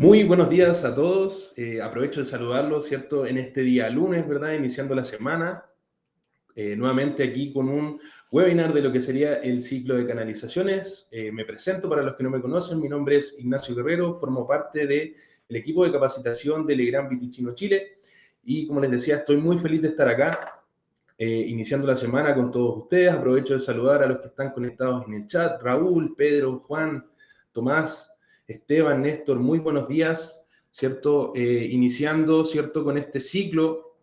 Muy buenos días a todos. Aprovecho de saludarlos, ¿cierto? En este día lunes, ¿verdad? Iniciando la semana. Nuevamente aquí con un webinar de lo que sería el ciclo de canalizaciones. Me presento para los que no me conocen. Mi nombre es Ignacio Guerrero. Formo parte del equipo de capacitación de Legrand Viticino Chile. Y como les decía, estoy muy feliz de estar acá, iniciando la semana con todos ustedes. Aprovecho de saludar a los que están conectados en el chat. Raúl, Pedro, Juan, Tomás, Esteban, Néstor, muy buenos días, ¿cierto? Iniciando, ¿cierto? Con este ciclo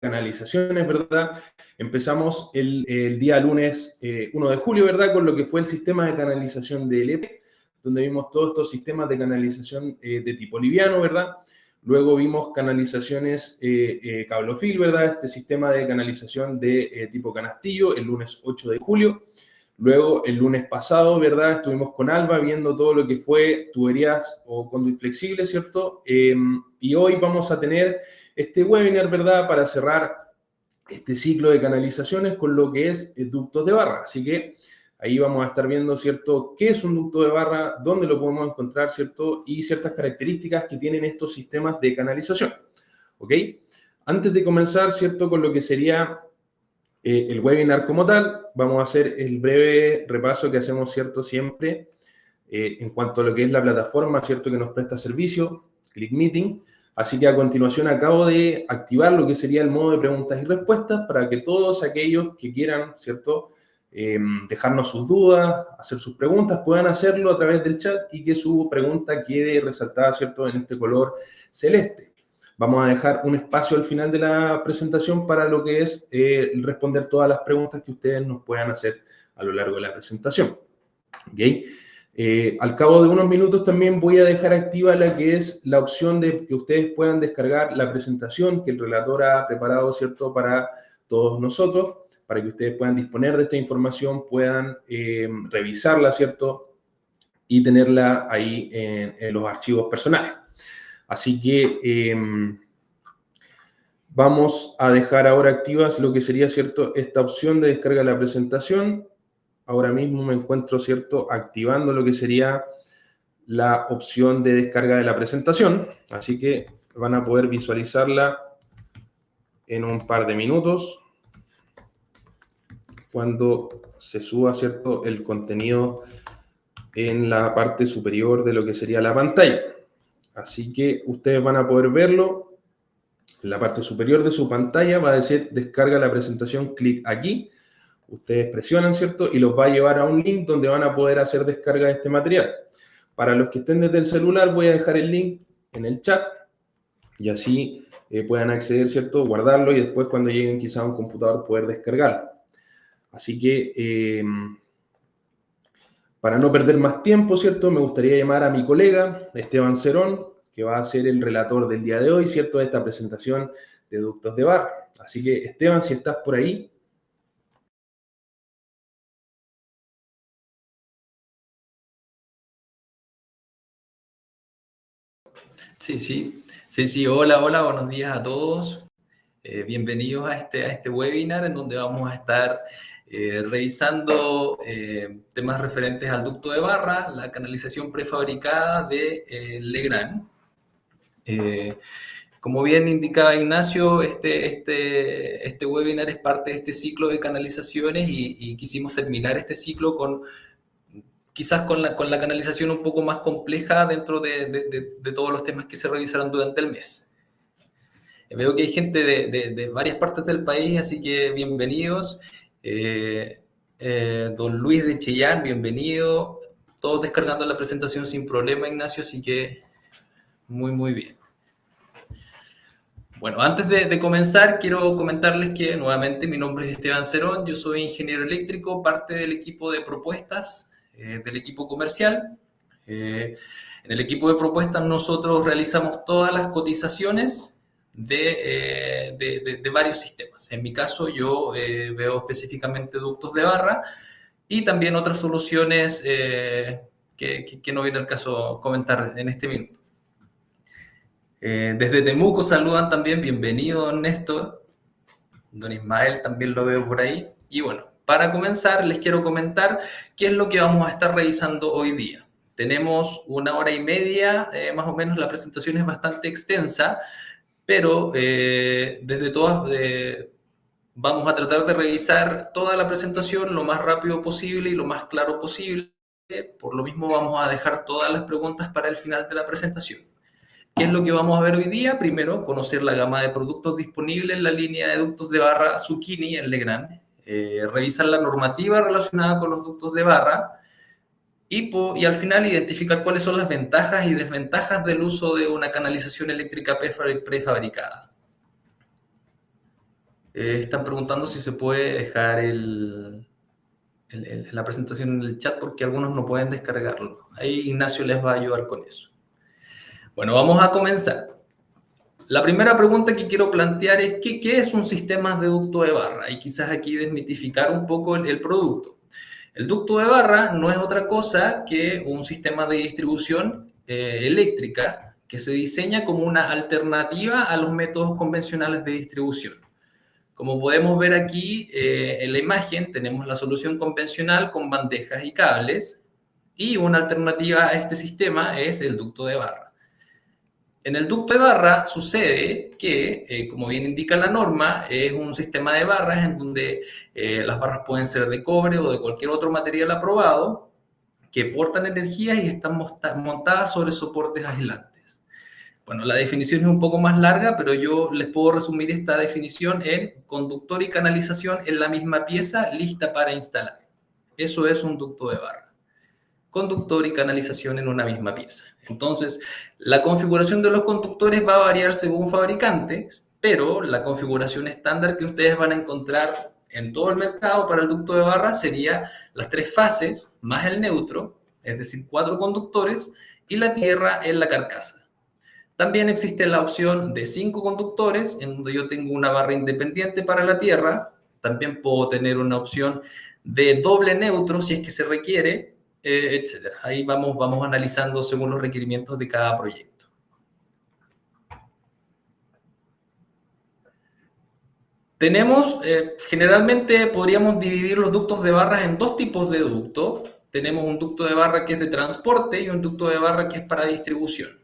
de canalizaciones, ¿verdad? Empezamos el día lunes 1 de julio, ¿verdad? Con lo que fue el sistema de canalización de LP, donde vimos todos estos sistemas de canalización de tipo liviano, ¿verdad? Luego vimos canalizaciones cablofil, ¿verdad? Este sistema de canalización de tipo canastillo, el lunes 8 de julio. Luego, el lunes pasado, ¿verdad? Estuvimos con Alba viendo todo lo que fue tuberías o conduit flexible, ¿cierto? Y hoy vamos a tener este webinar, ¿verdad? Para cerrar este ciclo de canalizaciones con lo que es ductos de barra. Así que ahí vamos a estar viendo, ¿cierto? ¿Qué es un ducto de barra? ¿Dónde lo podemos encontrar, ¿cierto? Y ciertas características que tienen estos sistemas de canalización, ¿ok? Antes de comenzar, ¿cierto? Con lo que sería el webinar como tal, vamos a hacer el breve repaso que hacemos, ¿cierto? Siempre en cuanto a lo que es la plataforma, ¿cierto? Que nos presta servicio, Click Meeting. Así que a continuación acabo de activar lo que sería el modo de preguntas y respuestas para que todos aquellos que quieran, ¿cierto? Dejarnos sus dudas, hacer sus preguntas, puedan hacerlo a través del chat y que su pregunta quede resaltada, ¿cierto? En este color celeste. Vamos a dejar un espacio al final de la presentación para lo que es responder todas las preguntas que ustedes nos puedan hacer a lo largo de la presentación. ¿Ok? Al cabo de unos minutos también voy a dejar activa la que es la opción de que ustedes puedan descargar la presentación que el relator ha preparado, ¿cierto?, para todos nosotros, para que ustedes puedan disponer de esta información, puedan revisarla, ¿cierto?, y tenerla ahí en los archivos personales. Así que vamos a dejar ahora activas lo que sería, ¿cierto?, esta opción de descarga de la presentación. Ahora mismo me encuentro, ¿cierto?, activando lo que sería la opción de descarga de la presentación. Así que van a poder visualizarla en un par de minutos cuando se suba, ¿cierto?, el contenido en la parte superior de lo que sería la pantalla. Así que ustedes van a poder verlo. En la parte superior de su pantalla va a decir descarga la presentación, clic aquí. Ustedes presionan, ¿cierto? Y los va a llevar a un link donde van a poder hacer descarga de este material. Para los que estén desde el celular, voy a dejar el link en el chat y así puedan acceder, ¿cierto? Guardarlo y después cuando lleguen quizá a un computador poder descargarlo. Así que para no perder más tiempo, ¿cierto? Me gustaría llamar a mi colega Esteban Cerón, que va a ser el relator del día de hoy, ¿cierto? De esta presentación de ductos de barra. Así que Esteban, si estás por ahí. Sí, hola, buenos días a todos. Bienvenidos a este webinar en donde vamos a estar revisando temas referentes al ducto de barra, la canalización prefabricada de Legrand. Como bien indicaba Ignacio, este webinar es parte de este ciclo de canalizaciones y quisimos terminar este ciclo quizás con la canalización un poco más compleja dentro de todos los temas que se revisaron durante el mes. Veo que hay gente de varias partes del país, así que bienvenidos. Don Luis de Chillán, bienvenido. Todos descargando la presentación sin problema, Ignacio, así que muy bien. Bueno, antes de comenzar, quiero comentarles que nuevamente mi nombre es Esteban Cerón, yo soy ingeniero eléctrico, parte del equipo de propuestas, del equipo comercial. En el equipo de propuestas nosotros realizamos todas las cotizaciones de varios sistemas. En mi caso yo veo específicamente ductos de barra y también otras soluciones que no viene al caso comentar en este minuto. Desde Temuco saludan también, bienvenido don Néstor, don Ismael también lo veo por ahí. Y bueno, para comenzar les quiero comentar qué es lo que vamos a estar revisando hoy día. tenemos 1 hora y media, más o menos la presentación es bastante extensa, pero desde todas vamos a tratar de revisar toda la presentación lo más rápido posible y lo más claro posible. Por lo mismo vamos a dejar todas las preguntas para el final de la presentación. ¿Qué es lo que vamos a ver hoy día? Primero, conocer la gama de productos disponibles en la línea de ductos de barra Zucchini en Legrand, revisar la normativa relacionada con los ductos de barra y al final identificar cuáles son las ventajas y desventajas del uso de una canalización eléctrica prefabricada. Están preguntando si se puede dejar la presentación en el chat porque algunos no pueden descargarlo. Ahí Ignacio les va a ayudar con eso. Bueno, vamos a comenzar. La primera pregunta que quiero plantear es ¿qué es un sistema de ducto de barra? Y quizás aquí desmitificar un poco el producto. El ducto de barra no es otra cosa que un sistema de distribución eléctrica que se diseña como una alternativa a los métodos convencionales de distribución. Como podemos ver aquí en la imagen, tenemos la solución convencional con bandejas y cables, y una alternativa a este sistema es el ducto de barra. En el ducto de barra sucede que, como bien indica la norma, es un sistema de barras en donde las barras pueden ser de cobre o de cualquier otro material aprobado, que portan energía y están montadas sobre soportes aislantes. Bueno, la definición es un poco más larga, pero yo les puedo resumir esta definición en conductor y canalización en la misma pieza, lista para instalar. Eso es un ducto de barra. Conductor y canalización en una misma pieza. Entonces, la configuración de los conductores va a variar según fabricantes, pero la configuración estándar que ustedes van a encontrar en todo el mercado para el ducto de barra sería las 3 fases más el neutro, es decir, 4 conductores, y la tierra en la carcasa. También existe la opción de 5 conductores, en donde yo tengo una barra independiente para la tierra. También puedo tener una opción de doble neutro si es que se requiere, etc. Ahí vamos analizando según los requerimientos de cada proyecto. Generalmente podríamos dividir los ductos de barras en 2 tipos de ductos. Tenemos un ducto de barra que es de transporte y un ducto de barra que es para distribución.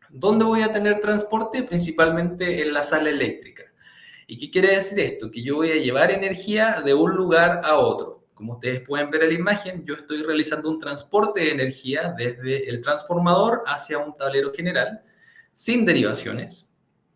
¿Dónde voy a tener transporte? Principalmente en la sala eléctrica. ¿Y qué quiere decir esto? Que yo voy a llevar energía de un lugar a otro. Como ustedes pueden ver en la imagen, yo estoy realizando un transporte de energía desde el transformador hacia un tablero general, sin derivaciones.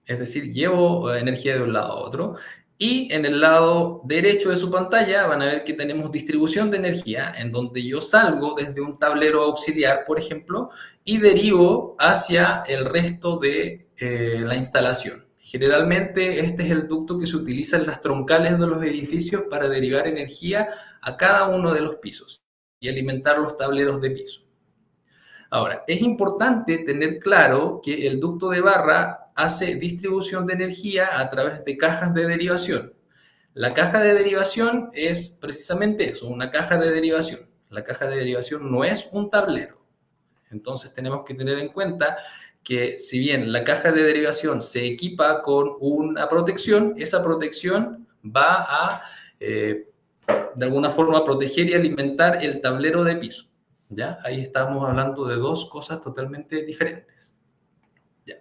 Es decir, llevo energía de un lado a otro. Y en el lado derecho de su pantalla van a ver que tenemos distribución de energía, en donde yo salgo desde un tablero auxiliar, por ejemplo, y derivo hacia el resto de la instalación. Generalmente este es el ducto que se utiliza en las troncales de los edificios para derivar energía a cada uno de los pisos y alimentar los tableros de piso. Ahora, es importante tener claro que el ducto de barra hace distribución de energía a través de cajas de derivación. La caja de derivación es precisamente eso, una caja de derivación. La caja de derivación no es un tablero. Entonces tenemos que tener en cuenta que si bien la caja de derivación se equipa con una protección, esa protección va a, de alguna forma, proteger y alimentar el tablero de piso. ¿Ya? Ahí estamos hablando de 2 cosas totalmente diferentes. ¿Ya?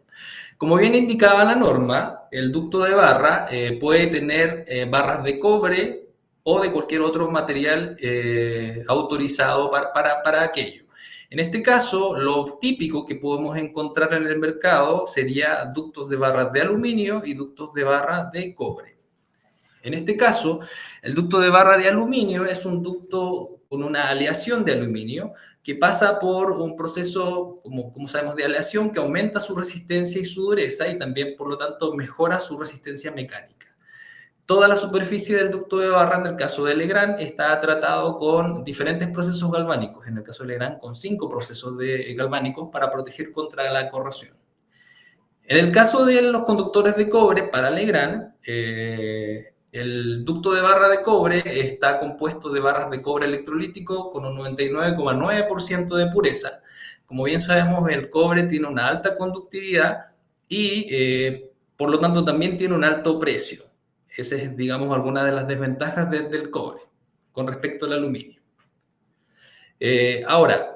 Como bien indicaba la norma, el ducto de barra puede tener barras de cobre o de cualquier otro material autorizado para aquello. En este caso, lo típico que podemos encontrar en el mercado sería ductos de barras de aluminio y ductos de barra de cobre. En este caso, el ducto de barra de aluminio es un ducto con una aleación de aluminio que pasa por un proceso, como sabemos, de aleación que aumenta su resistencia y su dureza y también, por lo tanto, mejora su resistencia mecánica. Toda la superficie del ducto de barra, en el caso de Legrand, está tratado con diferentes procesos galvánicos. En el caso de Legrand, con 5 procesos galvánicos para proteger contra la corrosión. En el caso de los conductores de cobre para Legrand, el ducto de barra de cobre está compuesto de barras de cobre electrolítico con un 99,9% de pureza. Como bien sabemos, el cobre tiene una alta conductividad y, por lo tanto, también tiene un alto precio. Esa es, digamos, alguna de las desventajas del cobre con respecto al aluminio. Ahora,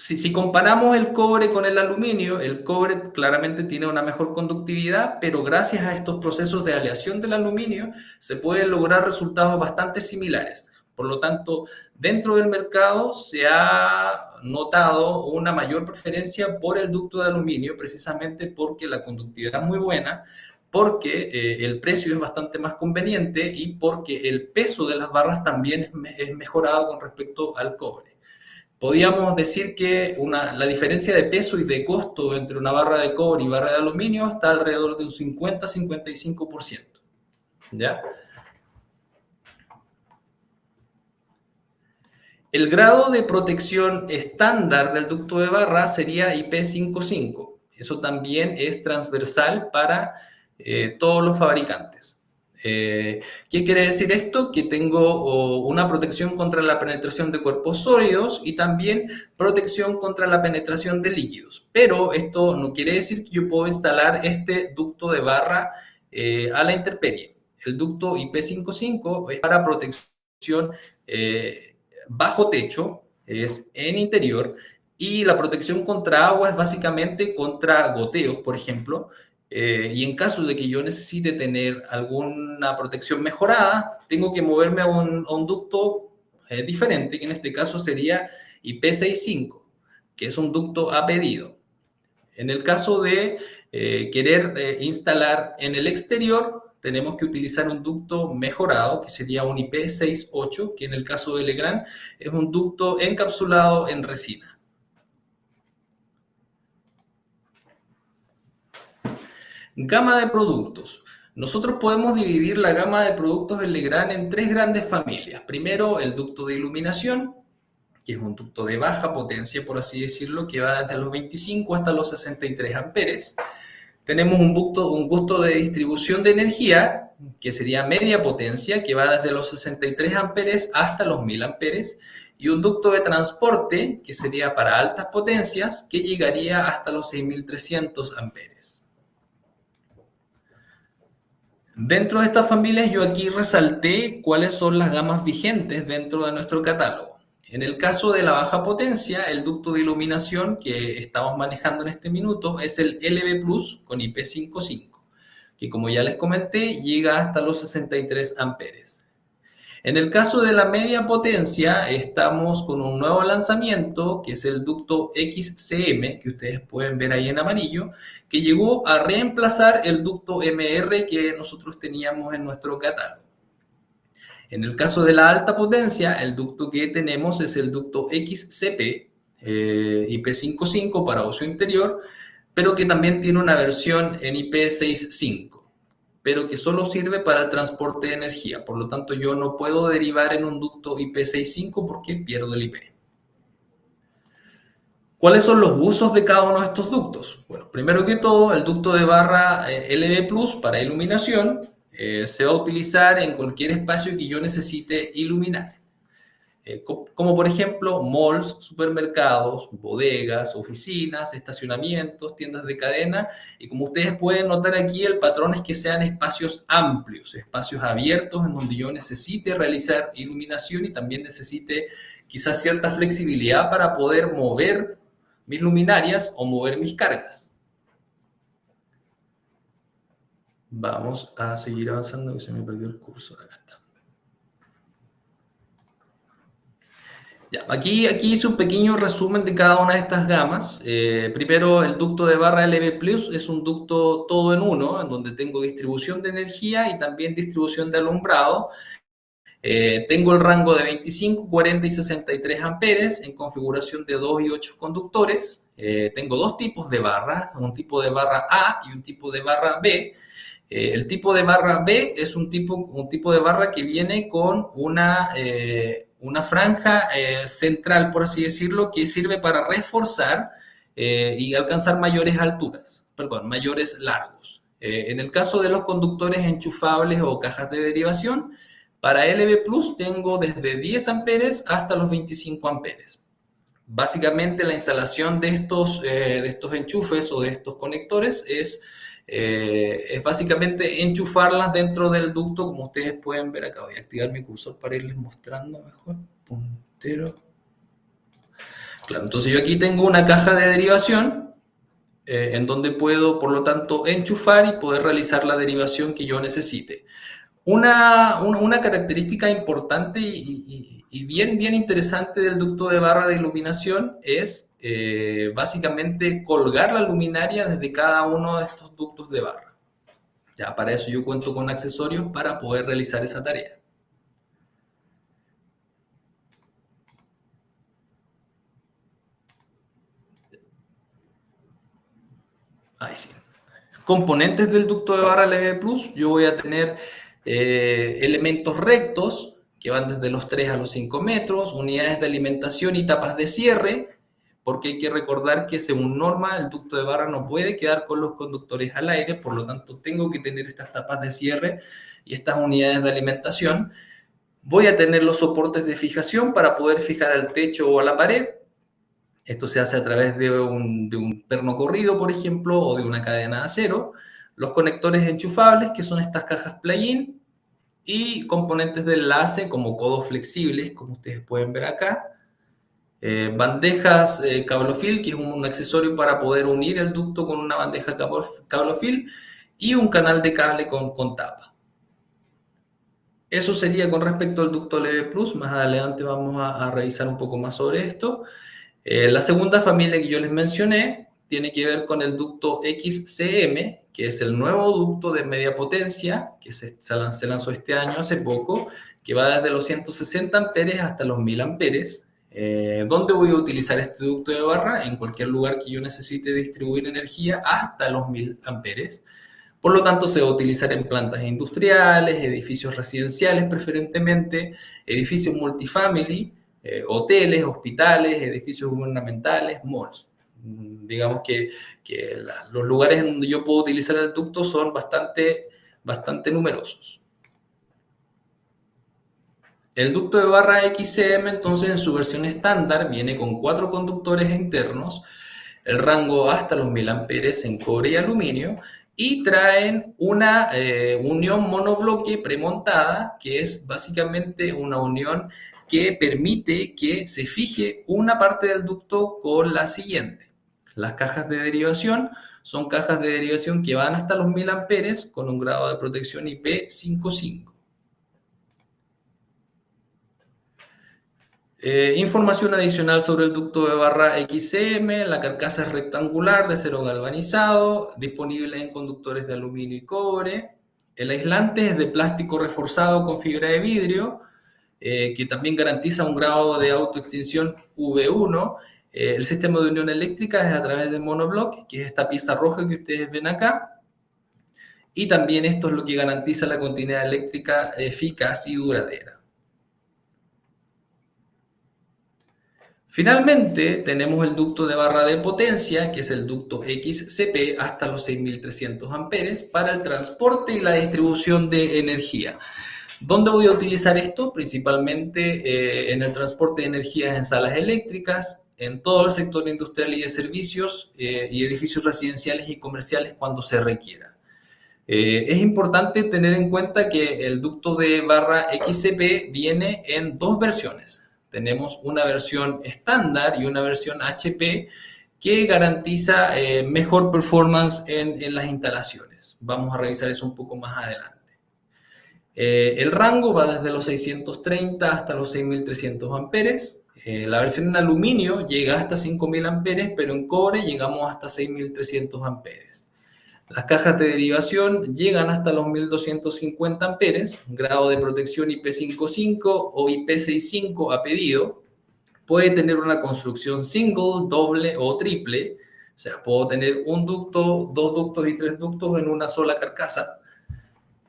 si comparamos el cobre con el aluminio, el cobre claramente tiene una mejor conductividad, pero gracias a estos procesos de aleación del aluminio se pueden lograr resultados bastante similares. Por lo tanto, dentro del mercado se ha notado una mayor preferencia por el ducto de aluminio, precisamente porque la conductividad es muy buena, porque el precio es bastante más conveniente y porque el peso de las barras también es mejorado con respecto al cobre. Podríamos decir que la diferencia de peso y de costo entre una barra de cobre y barra de aluminio está alrededor de un 50-55%. ¿Ya? El grado de protección estándar del ducto de barra sería IP55. Eso también es transversal para todos los fabricantes. ¿Qué quiere decir esto? Que tengo una protección contra la penetración de cuerpos sólidos y también protección contra la penetración de líquidos. Pero esto no quiere decir que yo puedo instalar este ducto de barra a la intemperie. El ducto IP55 es para protección bajo techo, es en interior, y la protección contra agua es básicamente contra goteos, por ejemplo. Y en caso de que yo necesite tener alguna protección mejorada, tengo que moverme a un ducto diferente, que en este caso sería IP65, que es un ducto a pedido. En el caso de querer instalar en el exterior, tenemos que utilizar un ducto mejorado, que sería un IP68, que en el caso de Legrand es un ducto encapsulado en resina. Gama de productos. Nosotros podemos dividir la gama de productos de Legrand en tres grandes familias. Primero, el ducto de iluminación, que es un ducto de baja potencia, por así decirlo, que va desde los 25 hasta los 63 amperes. Tenemos un ducto de distribución de energía, que sería media potencia, que va desde los 63 amperes hasta los 1000 amperes. Y un ducto de transporte, que sería para altas potencias, que llegaría hasta los 6300 amperes. Dentro de estas familias yo aquí resalté cuáles son las gamas vigentes dentro de nuestro catálogo. En el caso de la baja potencia, el ducto de iluminación que estamos manejando en este minuto es el LB Plus con IP55, que como ya les comenté, llega hasta los 63 amperes. En el caso de la media potencia, estamos con un nuevo lanzamiento, que es el ducto XCM, que ustedes pueden ver ahí en amarillo, que llegó a reemplazar el ducto MR que nosotros teníamos en nuestro catálogo. En el caso de la alta potencia, el ducto que tenemos es el ducto XCP, IP55 para uso interior, pero que también tiene una versión en IP65. Pero que solo sirve para el transporte de energía. Por lo tanto, yo no puedo derivar en un ducto IP65 porque pierdo el IP. ¿Cuáles son los usos de cada uno de estos ductos? Bueno, primero que todo, el ducto de barra LB Plus para iluminación se va a utilizar en cualquier espacio que yo necesite iluminar. Como por ejemplo malls, supermercados, bodegas, oficinas, estacionamientos, tiendas de cadena. Y como ustedes pueden notar aquí, el patrón es que sean espacios amplios, espacios abiertos en donde yo necesite realizar iluminación y también necesite quizás cierta flexibilidad para poder mover mis luminarias o mover mis cargas. Vamos a seguir avanzando, que se me perdió el cursor. Acá está. Ya, aquí hice un pequeño resumen de cada una de estas gamas. Primero, el ducto de barra LB Plus es un ducto todo en uno, en donde tengo distribución de energía y también distribución de alumbrado. Tengo el rango de 25, 40 y 63 amperes en configuración de 2 y 8 conductores. Tengo dos tipos de barras, un tipo de barra A y un tipo de barra B. El tipo de barra B es un tipo de barra que viene con una franja central, por así decirlo, que sirve para reforzar y alcanzar mayores alturas, mayores largos. En el caso de los conductores enchufables o cajas de derivación, para LB Plus tengo desde 10 amperes hasta los 25 amperes. Básicamente la instalación de estos enchufes o de estos conectores es básicamente enchufarlas dentro del ducto, como ustedes pueden ver acá. Voy a activar mi cursor para irles mostrando mejor. Puntero. Claro, entonces yo aquí tengo una caja de derivación en donde puedo, por lo tanto, enchufar y poder realizar la derivación que yo necesite. Una característica importante y bien interesante del ducto de barra de iluminación es básicamente colgar la luminaria desde cada uno de estos ductos de barra. Ya, para eso yo cuento con accesorios para poder realizar esa tarea. Ahí sí. Componentes del ducto de barra LV Plus, yo voy a tener elementos rectos que van desde los 3 a los 5 metros, unidades de alimentación y tapas de cierre, porque hay que recordar que según norma el ducto de barra no puede quedar con los conductores al aire, por lo tanto tengo que tener estas tapas de cierre y estas unidades de alimentación. Voy a tener los soportes de fijación para poder fijar al techo o a la pared. Esto se hace a través de un perno corrido, por ejemplo, o de una cadena de acero. Los conectores enchufables, que son estas cajas plug-in, y componentes de enlace como codos flexibles, como ustedes pueden ver acá. Bandejas cablofil, que es un accesorio para poder unir el ducto con una bandeja cablofil, y un canal de cable con tapa. Eso sería con respecto al ducto LV Plus. Más adelante vamos a revisar un poco más sobre esto. La segunda familia que yo les mencioné tiene que ver con el ducto XCM, que es el nuevo ducto de media potencia que se lanzó este año hace poco, que va desde los 160 amperes hasta los 1000 amperes. ¿Dónde voy a utilizar este ducto de barra? En cualquier lugar que yo necesite distribuir energía hasta los 1000 amperes. Por lo tanto, se va a utilizar en plantas industriales, edificios residenciales preferentemente, edificios multifamily, hoteles, hospitales, edificios gubernamentales, malls. Digamos que los lugares en donde yo puedo utilizar el ducto son bastante numerosos. El ducto de barra XCM, entonces, en su versión estándar, viene con 4 conductores internos, el rango hasta los 1000 amperes en cobre y aluminio, y traen una unión monobloque premontada, que es básicamente una unión que permite que se fije una parte del ducto con la siguiente. Las cajas de derivación son cajas de derivación que van hasta los 1000 amperes con un grado de protección IP55. Información adicional sobre el ducto de barra XCM: la carcasa es rectangular de acero galvanizado, disponible en conductores de aluminio y cobre. El aislante es de plástico reforzado con fibra de vidrio, que también garantiza un grado de autoextinción V1. El sistema de unión eléctrica es a través de monoblock, que es esta pieza roja que ustedes ven acá. Y también esto es lo que garantiza la continuidad eléctrica eficaz y duradera. Finalmente, tenemos el ducto de barra de potencia, que es el ducto XCP hasta los 6300 amperes para el transporte y la distribución de energía. ¿Dónde voy a utilizar esto? Principalmente en el transporte de energías en salas eléctricas, en todo el sector industrial y de servicios y edificios residenciales y comerciales cuando se requiera. Es importante tener en cuenta que el ducto de barra XCP viene en 2 versiones. Tenemos una versión estándar y una versión HP que garantiza mejor performance en las instalaciones. Vamos a revisar eso un poco más adelante. El rango va desde los 630 hasta los 6300 amperes. La versión en aluminio llega hasta 5000 amperes, pero en cobre llegamos hasta 6300 amperes. Las cajas de derivación llegan hasta los 1250 amperes, grado de protección IP55 o IP65 a pedido. Puede tener una construcción single, doble o triple. O sea, puedo tener un ducto, 2 ductos y 3 ductos en una sola carcasa.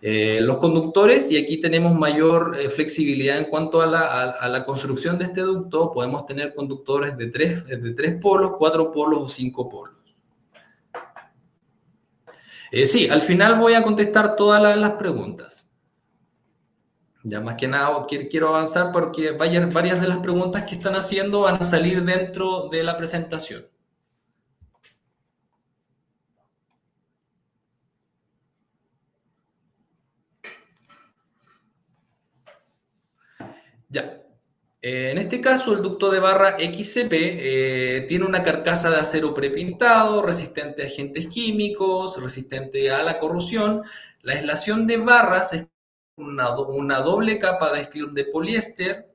Los conductores, y aquí tenemos mayor flexibilidad en cuanto a la construcción de este ducto, podemos tener conductores de 3 polos, 4 polos o 5 polos. Sí, al final voy a contestar todas las preguntas. Ya más que nada quiero avanzar porque varias de las preguntas que están haciendo van a salir dentro de la presentación. Ya. En este caso, el ducto de barra XCP tiene una carcasa de acero prepintado, resistente a agentes químicos, resistente a la corrosión. La aislación de barras es una doble capa de film de poliéster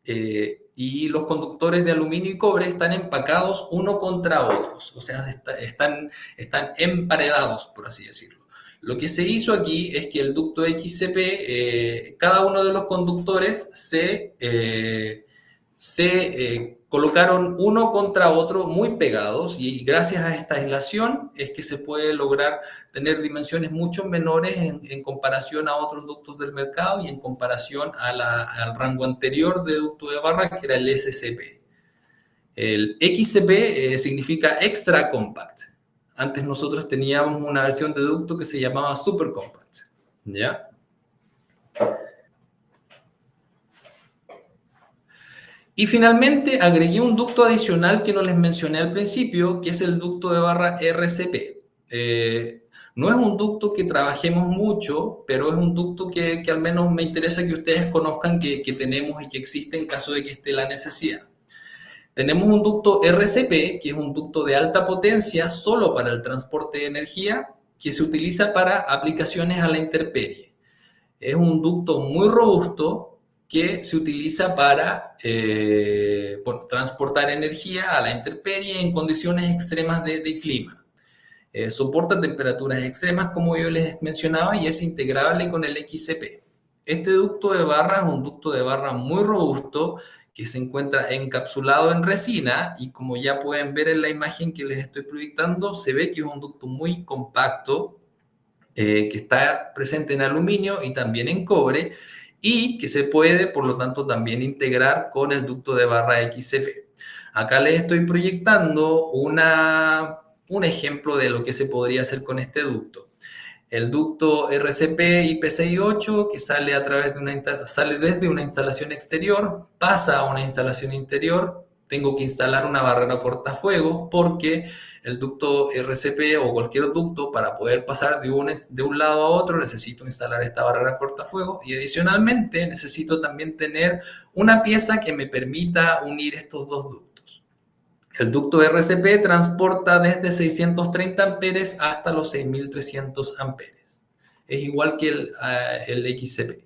y los conductores de aluminio y cobre están empacados uno contra otros, o sea, están emparedados, por así decirlo. Lo que se hizo aquí es que el ducto XCP, cada uno de los conductores se colocaron uno contra otro muy pegados y gracias a esta aislación es que se puede lograr tener dimensiones mucho menores en comparación a otros ductos del mercado y en comparación al rango anterior de ducto de barra que era el SCP. El XCP significa Extra Compact. Antes nosotros teníamos una versión de ducto que se llamaba Super Compact. ¿Ya? Y finalmente agregué un ducto adicional que no les mencioné al principio, que es el ducto de barra RCP. No es un ducto que trabajemos mucho, pero es un ducto que al menos me interesa que ustedes conozcan que tenemos y que existe en caso de que esté la necesidad. Tenemos un ducto RCP, que es un ducto de alta potencia solo para el transporte de energía, que se utiliza para aplicaciones a la intemperie. Es un ducto muy robusto que se utiliza para transportar energía a la intemperie en condiciones extremas de clima. Soporta temperaturas extremas, como yo les mencionaba, y es integrable con el XCP. Este ducto de barra es un ducto de barra muy robusto que se encuentra encapsulado en resina y como ya pueden ver en la imagen que les estoy proyectando, se ve que es un ducto muy compacto que está presente en aluminio y también en cobre y que se puede, por lo tanto, también integrar con el ducto de barra XCP. Acá les estoy proyectando un ejemplo de lo que se podría hacer con este ducto. El ducto RCP IP68 que sale a través de sale desde una instalación exterior, pasa a una instalación interior. Tengo que instalar una barrera cortafuegos porque el ducto RCP o cualquier ducto para poder pasar de un lado a otro necesito instalar esta barrera cortafuegos y adicionalmente necesito también tener una pieza que me permita unir estos dos ductos. El ducto RCP transporta desde 630 amperes hasta los 6300 amperes. Es igual que el XCP.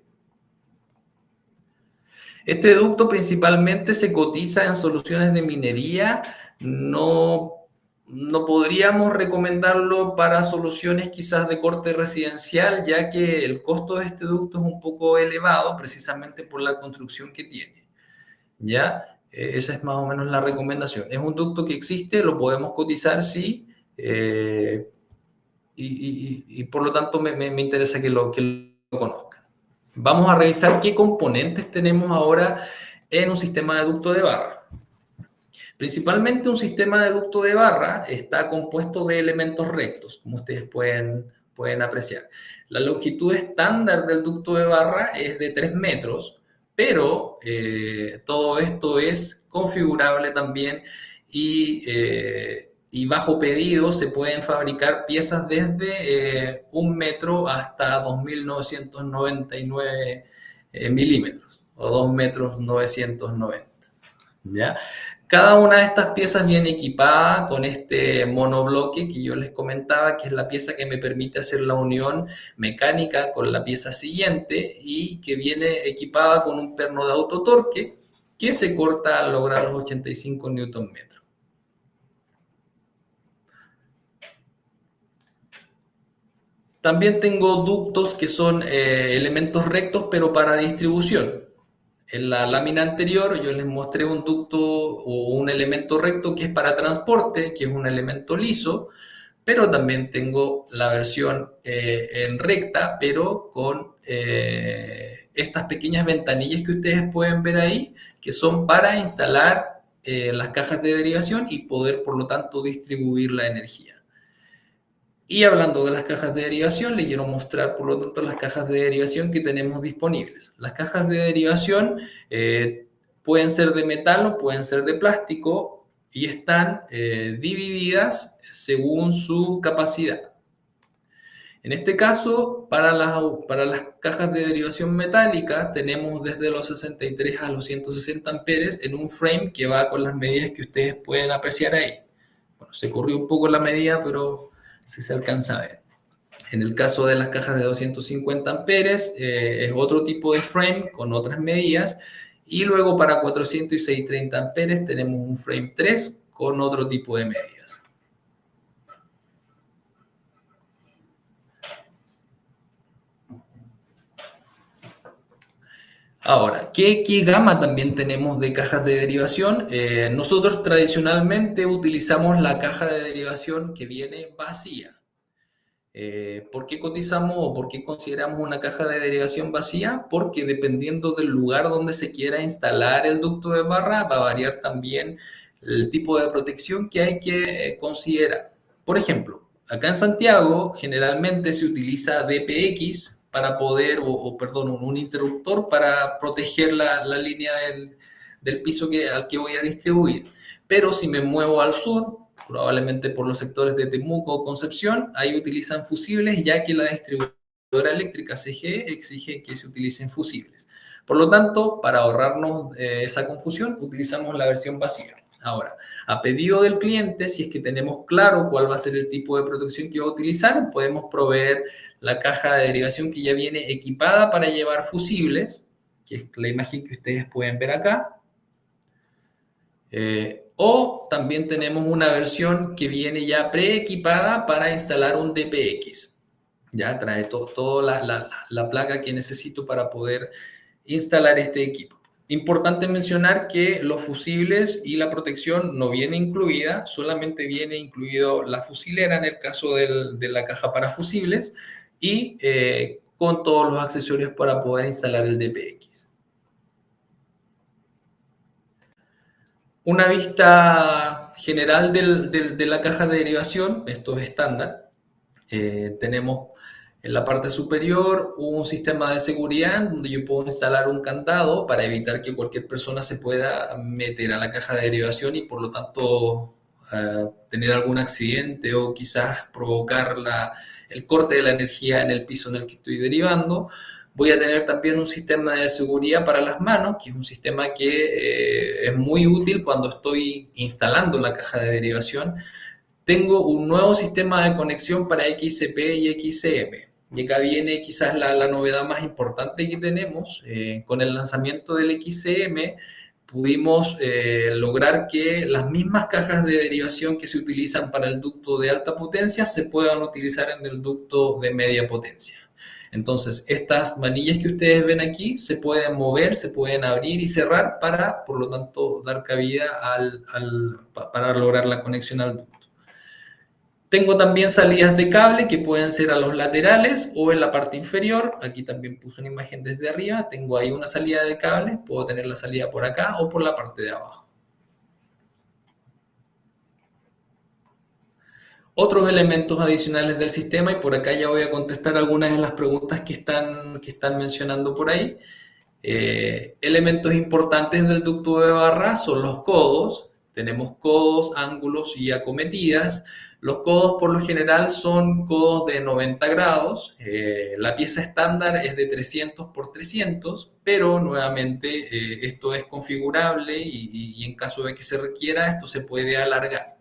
Este ducto principalmente se cotiza en soluciones de minería. No podríamos recomendarlo para soluciones quizás de corte residencial, ya que el costo de este ducto es un poco elevado precisamente por la construcción que tiene. ¿Ya? Esa es más o menos la recomendación. Es un ducto que existe, lo podemos cotizar, sí, y por lo tanto me interesa que lo conozcan. Vamos a revisar qué componentes tenemos ahora en un sistema de ducto de barra. Principalmente un sistema de ducto de barra está compuesto de elementos rectos, como ustedes pueden apreciar. La longitud estándar del ducto de barra es de 3 metros, pero todo esto es configurable también y bajo pedido se pueden fabricar piezas desde 1 metro hasta 2.999 milímetros o 2 metros 990. ¿Ya? Cada una de estas piezas viene equipada con este monobloque que yo les comentaba, que es la pieza que me permite hacer la unión mecánica con la pieza siguiente y que viene equipada con un perno de autotorque que se corta al lograr los 85 Nm. También tengo ductos que son elementos rectos pero para distribución. En la lámina anterior yo les mostré un ducto o un elemento recto que es para transporte, que es un elemento liso, pero también tengo la versión en recta, pero con estas pequeñas ventanillas que ustedes pueden ver ahí, que son para instalar las cajas de derivación y poder, por lo tanto, distribuir la energía. Y hablando de las cajas de derivación, les quiero mostrar, por lo tanto, las cajas de derivación que tenemos disponibles. Las cajas de derivación pueden ser de metal o pueden ser de plástico y están divididas según su capacidad. En este caso, para las cajas de derivación metálicas, tenemos desde los 63 a los 160 amperes en un frame que va con las medidas que ustedes pueden apreciar ahí. Bueno, se corrió un poco la medida, pero sí se alcanza a ver. En el caso de las cajas de 250 amperes, es otro tipo de frame con otras medidas. Y luego para 400 y 630 amperes tenemos un frame 3 con otro tipo de medidas. Ahora, ¿qué gama también tenemos de cajas de derivación? Nosotros tradicionalmente utilizamos la caja de derivación que viene vacía. ¿Por qué cotizamos o por qué consideramos una caja de derivación vacía? Porque dependiendo del lugar donde se quiera instalar el ducto de barra, va a variar también el tipo de protección que hay que considerar. Por ejemplo, acá en Santiago generalmente se utiliza DPX para poder, perdón, un interruptor para proteger la línea del piso al que voy a distribuir. Pero si me muevo al sur, probablemente por los sectores de Temuco o Concepción, ahí utilizan fusibles, ya que la distribuidora eléctrica CGE exige que se utilicen fusibles. Por lo tanto, para ahorrarnos esa confusión, utilizamos la versión vacía. Ahora, a pedido del cliente, si es que tenemos claro cuál va a ser el tipo de protección que va a utilizar, podemos proveer la caja de derivación que ya viene equipada para llevar fusibles, que es la imagen que ustedes pueden ver acá. O también tenemos una versión que viene ya preequipada para instalar un DPX. Ya trae toda la placa que necesito para poder instalar este equipo. Importante mencionar que los fusibles y la protección no viene incluida, solamente viene incluido la fusilera en el caso de la caja para fusibles y con todos los accesorios para poder instalar el DPX. Una vista general de la caja de derivación, esto es estándar. Tenemos en la parte superior un sistema de seguridad donde yo puedo instalar un candado para evitar que cualquier persona se pueda meter a la caja de derivación y por lo tanto tener algún accidente o quizás provocar el corte de la energía en el piso en el que estoy derivando. Voy a tener también un sistema de seguridad para las manos, que es un sistema que es muy útil cuando estoy instalando la caja de derivación. Tengo un nuevo sistema de conexión para XCP y XCM. Y acá viene quizás la novedad más importante que tenemos. Con el lanzamiento del XCM pudimos lograr que las mismas cajas de derivación que se utilizan para el ducto de alta potencia se puedan utilizar en el ducto de media potencia. Entonces, estas manillas que ustedes ven aquí se pueden mover, se pueden abrir y cerrar para, por lo tanto, dar cabida para lograr la conexión al ducto. Tengo también salidas de cable que pueden ser a los laterales o en la parte inferior. Aquí también puse una imagen desde arriba. Tengo ahí una salida de cable. Puedo tener la salida por acá o por la parte de abajo. Otros elementos adicionales del sistema, y por acá ya voy a contestar algunas de las preguntas que están mencionando por ahí. Elementos importantes del ducto de barra son los codos. Tenemos codos, ángulos y acometidas. Los codos por lo general son codos de 90 grados. La pieza estándar es de 300 por 300, pero nuevamente esto es configurable y en caso de que se requiera, esto se puede alargar.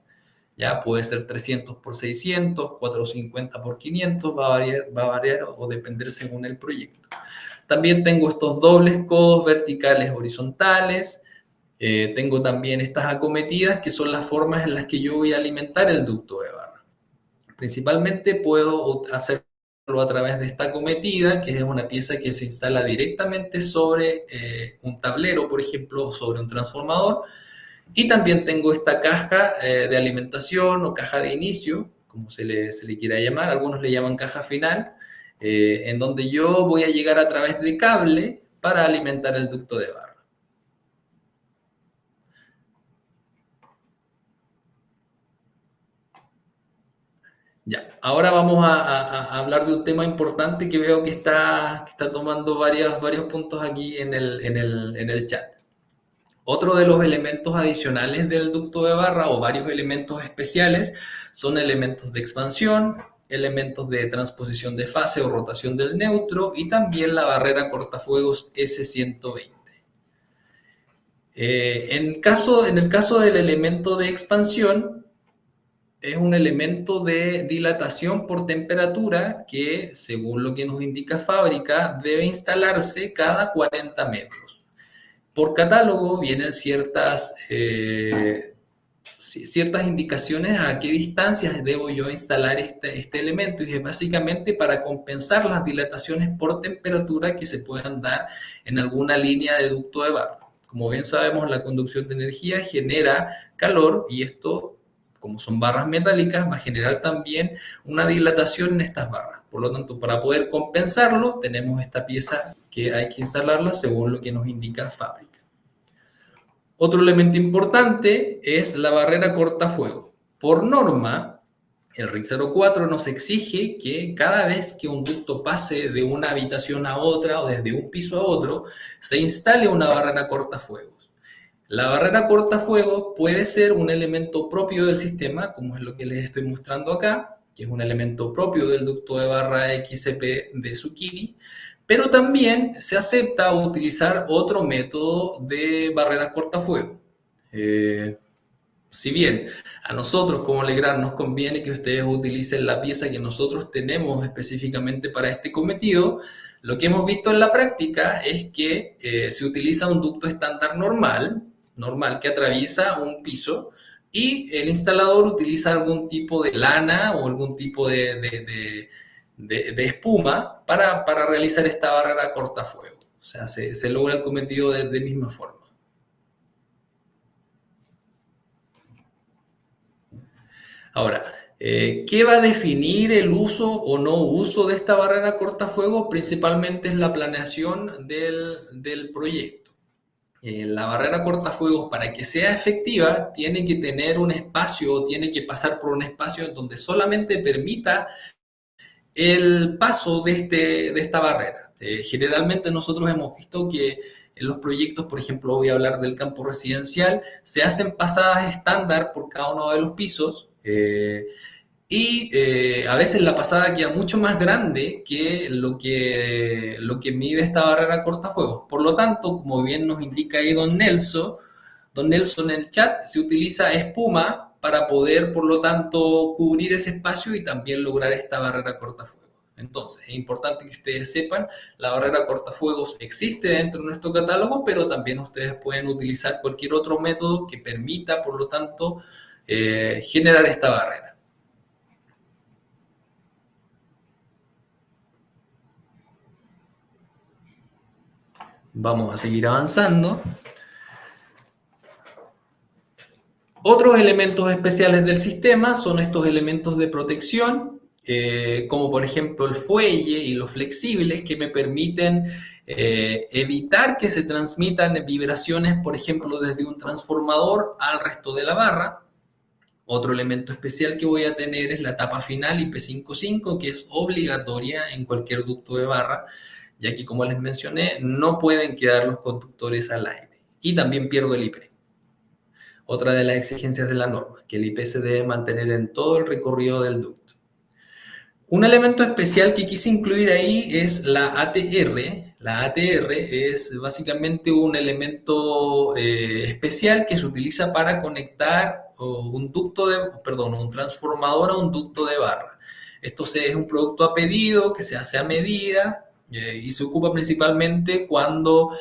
Ya puede ser 300 por 600, 450 por 500, va a variar o depender según el proyecto. También tengo estos dobles codos verticales horizontales. Tengo también estas acometidas, que son las formas en las que yo voy a alimentar el ducto de barra. Principalmente puedo hacerlo a través de esta acometida, que es una pieza que se instala directamente sobre un tablero, por ejemplo, sobre un transformador. Y también tengo esta caja de alimentación o caja de inicio, como se le quiera llamar, algunos le llaman caja final, en donde yo voy a llegar a través de cable para alimentar el ducto de barra. Ya, ahora vamos a hablar de un tema importante que veo que está tomando varios puntos aquí en el chat. Otro de los elementos adicionales del ducto de barra o varios elementos especiales son elementos de expansión, elementos de transposición de fase o rotación del neutro y también la barrera cortafuegos S120. En el caso del elemento de expansión, es un elemento de dilatación por temperatura que, según lo que nos indica fábrica, debe instalarse cada 40 metros. Por catálogo vienen ciertas indicaciones a qué distancias debo yo instalar este elemento, y es básicamente para compensar las dilataciones por temperatura que se puedan dar en alguna línea de ducto de barra. Como bien sabemos, la conducción de energía genera calor, y esto, como son barras metálicas, va a generar también una dilatación en estas barras. Por lo tanto, para poder compensarlo, tenemos esta pieza que hay que instalarla según lo que nos indica fábrica. Otro elemento importante es la barrera cortafuego. Por norma, el RIC 04 nos exige que cada vez que un ducto pase de una habitación a otra o desde un piso a otro, se instale una barrera cortafuegos. La barrera cortafuego puede ser un elemento propio del sistema, como es lo que les estoy mostrando acá, que es un elemento propio del ducto de barra XCP de Zucchini, pero también se acepta utilizar otro método de barrera cortafuego. Si bien a nosotros como Legrand nos conviene que ustedes utilicen la pieza que nosotros tenemos específicamente para este cometido, lo que hemos visto en la práctica es que se utiliza un ducto estándar normal que atraviesa un piso, y el instalador utiliza algún tipo de lana o algún tipo de espuma para realizar esta barrera cortafuego. O sea, se logra el cometido de misma forma. Ahora, ¿qué va a definir el uso o no uso de esta barrera cortafuego? Principalmente es la planeación del proyecto. La barrera cortafuegos, para que sea efectiva, tiene que tener un espacio, tiene que pasar por un espacio en donde solamente permita el paso de esta barrera. Generalmente nosotros hemos visto que en los proyectos, por ejemplo, voy a hablar del campo residencial, se hacen pasadas estándar por cada uno de los pisos, y a veces la pasada queda mucho más grande que lo que mide esta barrera cortafuegos. Por lo tanto, como bien nos indica ahí don Nelson en el chat, se utiliza espuma para poder, por lo tanto, cubrir ese espacio y también lograr esta barrera cortafuegos. Entonces, es importante que ustedes sepan, la barrera cortafuegos existe dentro de nuestro catálogo, pero también ustedes pueden utilizar cualquier otro método que permita, por lo tanto, generar esta barrera. Vamos a seguir avanzando. Otros elementos especiales del sistema son estos elementos de protección, como por ejemplo el fuelle y los flexibles, que me permiten evitar que se transmitan vibraciones, por ejemplo, desde un transformador al resto de la barra. Otro elemento especial que voy a tener es la tapa final IP55, que es obligatoria en cualquier ducto de barra, ya que, como les mencioné, no pueden quedar los conductores al aire. Y también pierdo el IP. Otra de las exigencias de la norma, que el IP se debe mantener en todo el recorrido del ducto. Un elemento especial que quise incluir ahí es la ATR. La ATR es básicamente un elemento especial que se utiliza para conectar un transformador a un ducto de barra. Esto es un producto a pedido que se hace a medida, y se ocupa principalmente cuando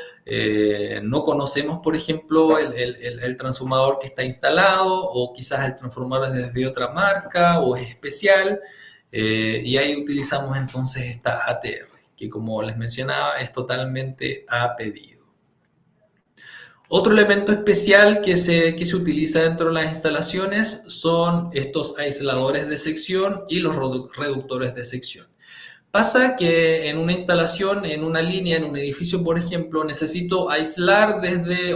no conocemos, por ejemplo, el transformador que está instalado, o quizás el transformador es de otra marca o es especial, y ahí utilizamos entonces esta ATR, que, como les mencionaba, es totalmente a pedido. Otro elemento especial que se utiliza dentro de las instalaciones son estos aisladores de sección y los reductores de sección. Pasa que en una instalación, en una línea, en un edificio, por ejemplo, necesito aislar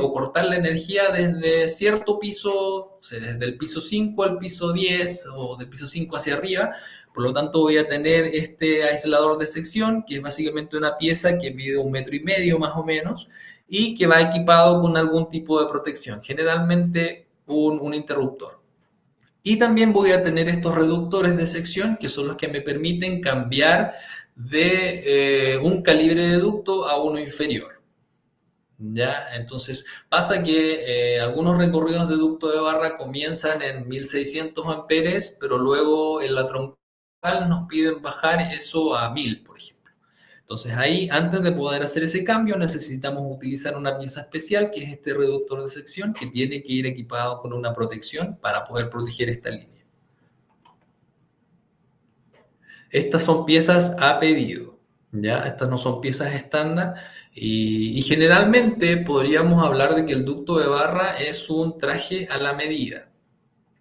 o cortar la energía desde cierto piso, o sea, desde el piso 5 al piso 10 o del piso 5 hacia arriba. Por lo tanto, voy a tener este aislador de sección, que es básicamente una pieza que mide 1,5 metros más o menos, y que va equipado con algún tipo de protección, generalmente un interruptor. Y también voy a tener estos reductores de sección, que son los que me permiten cambiar de un calibre de ducto a uno inferior. ¿Ya? Entonces pasa que algunos recorridos de ducto de barra comienzan en 1600 amperes, pero luego en la troncal nos piden bajar eso a 1000, por ejemplo. Entonces ahí, antes de poder hacer ese cambio, necesitamos utilizar una pieza especial, que es este reductor de sección, que tiene que ir equipado con una protección para poder proteger esta línea. Estas son piezas a pedido, ¿ya? Estas no son piezas estándar y generalmente podríamos hablar de que el ducto de barra es un traje a la medida.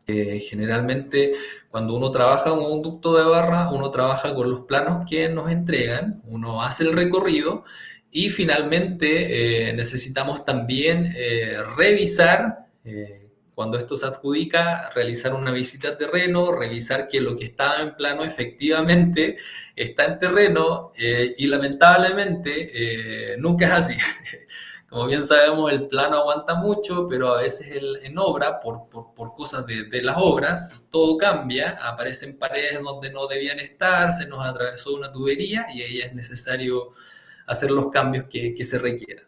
Generalmente cuando uno trabaja con un ducto de barra, uno trabaja con los planos que nos entregan, uno hace el recorrido y finalmente necesitamos también revisar, cuando esto se adjudica, realizar una visita a terreno, revisar que lo que estaba en plano efectivamente está en terreno y lamentablemente nunca es así. Como bien sabemos, el plano aguanta mucho, pero a veces en obra, por cosas de las obras, todo cambia, aparecen paredes donde no debían estar, se nos atravesó una tubería y ahí es necesario hacer los cambios que se requieran.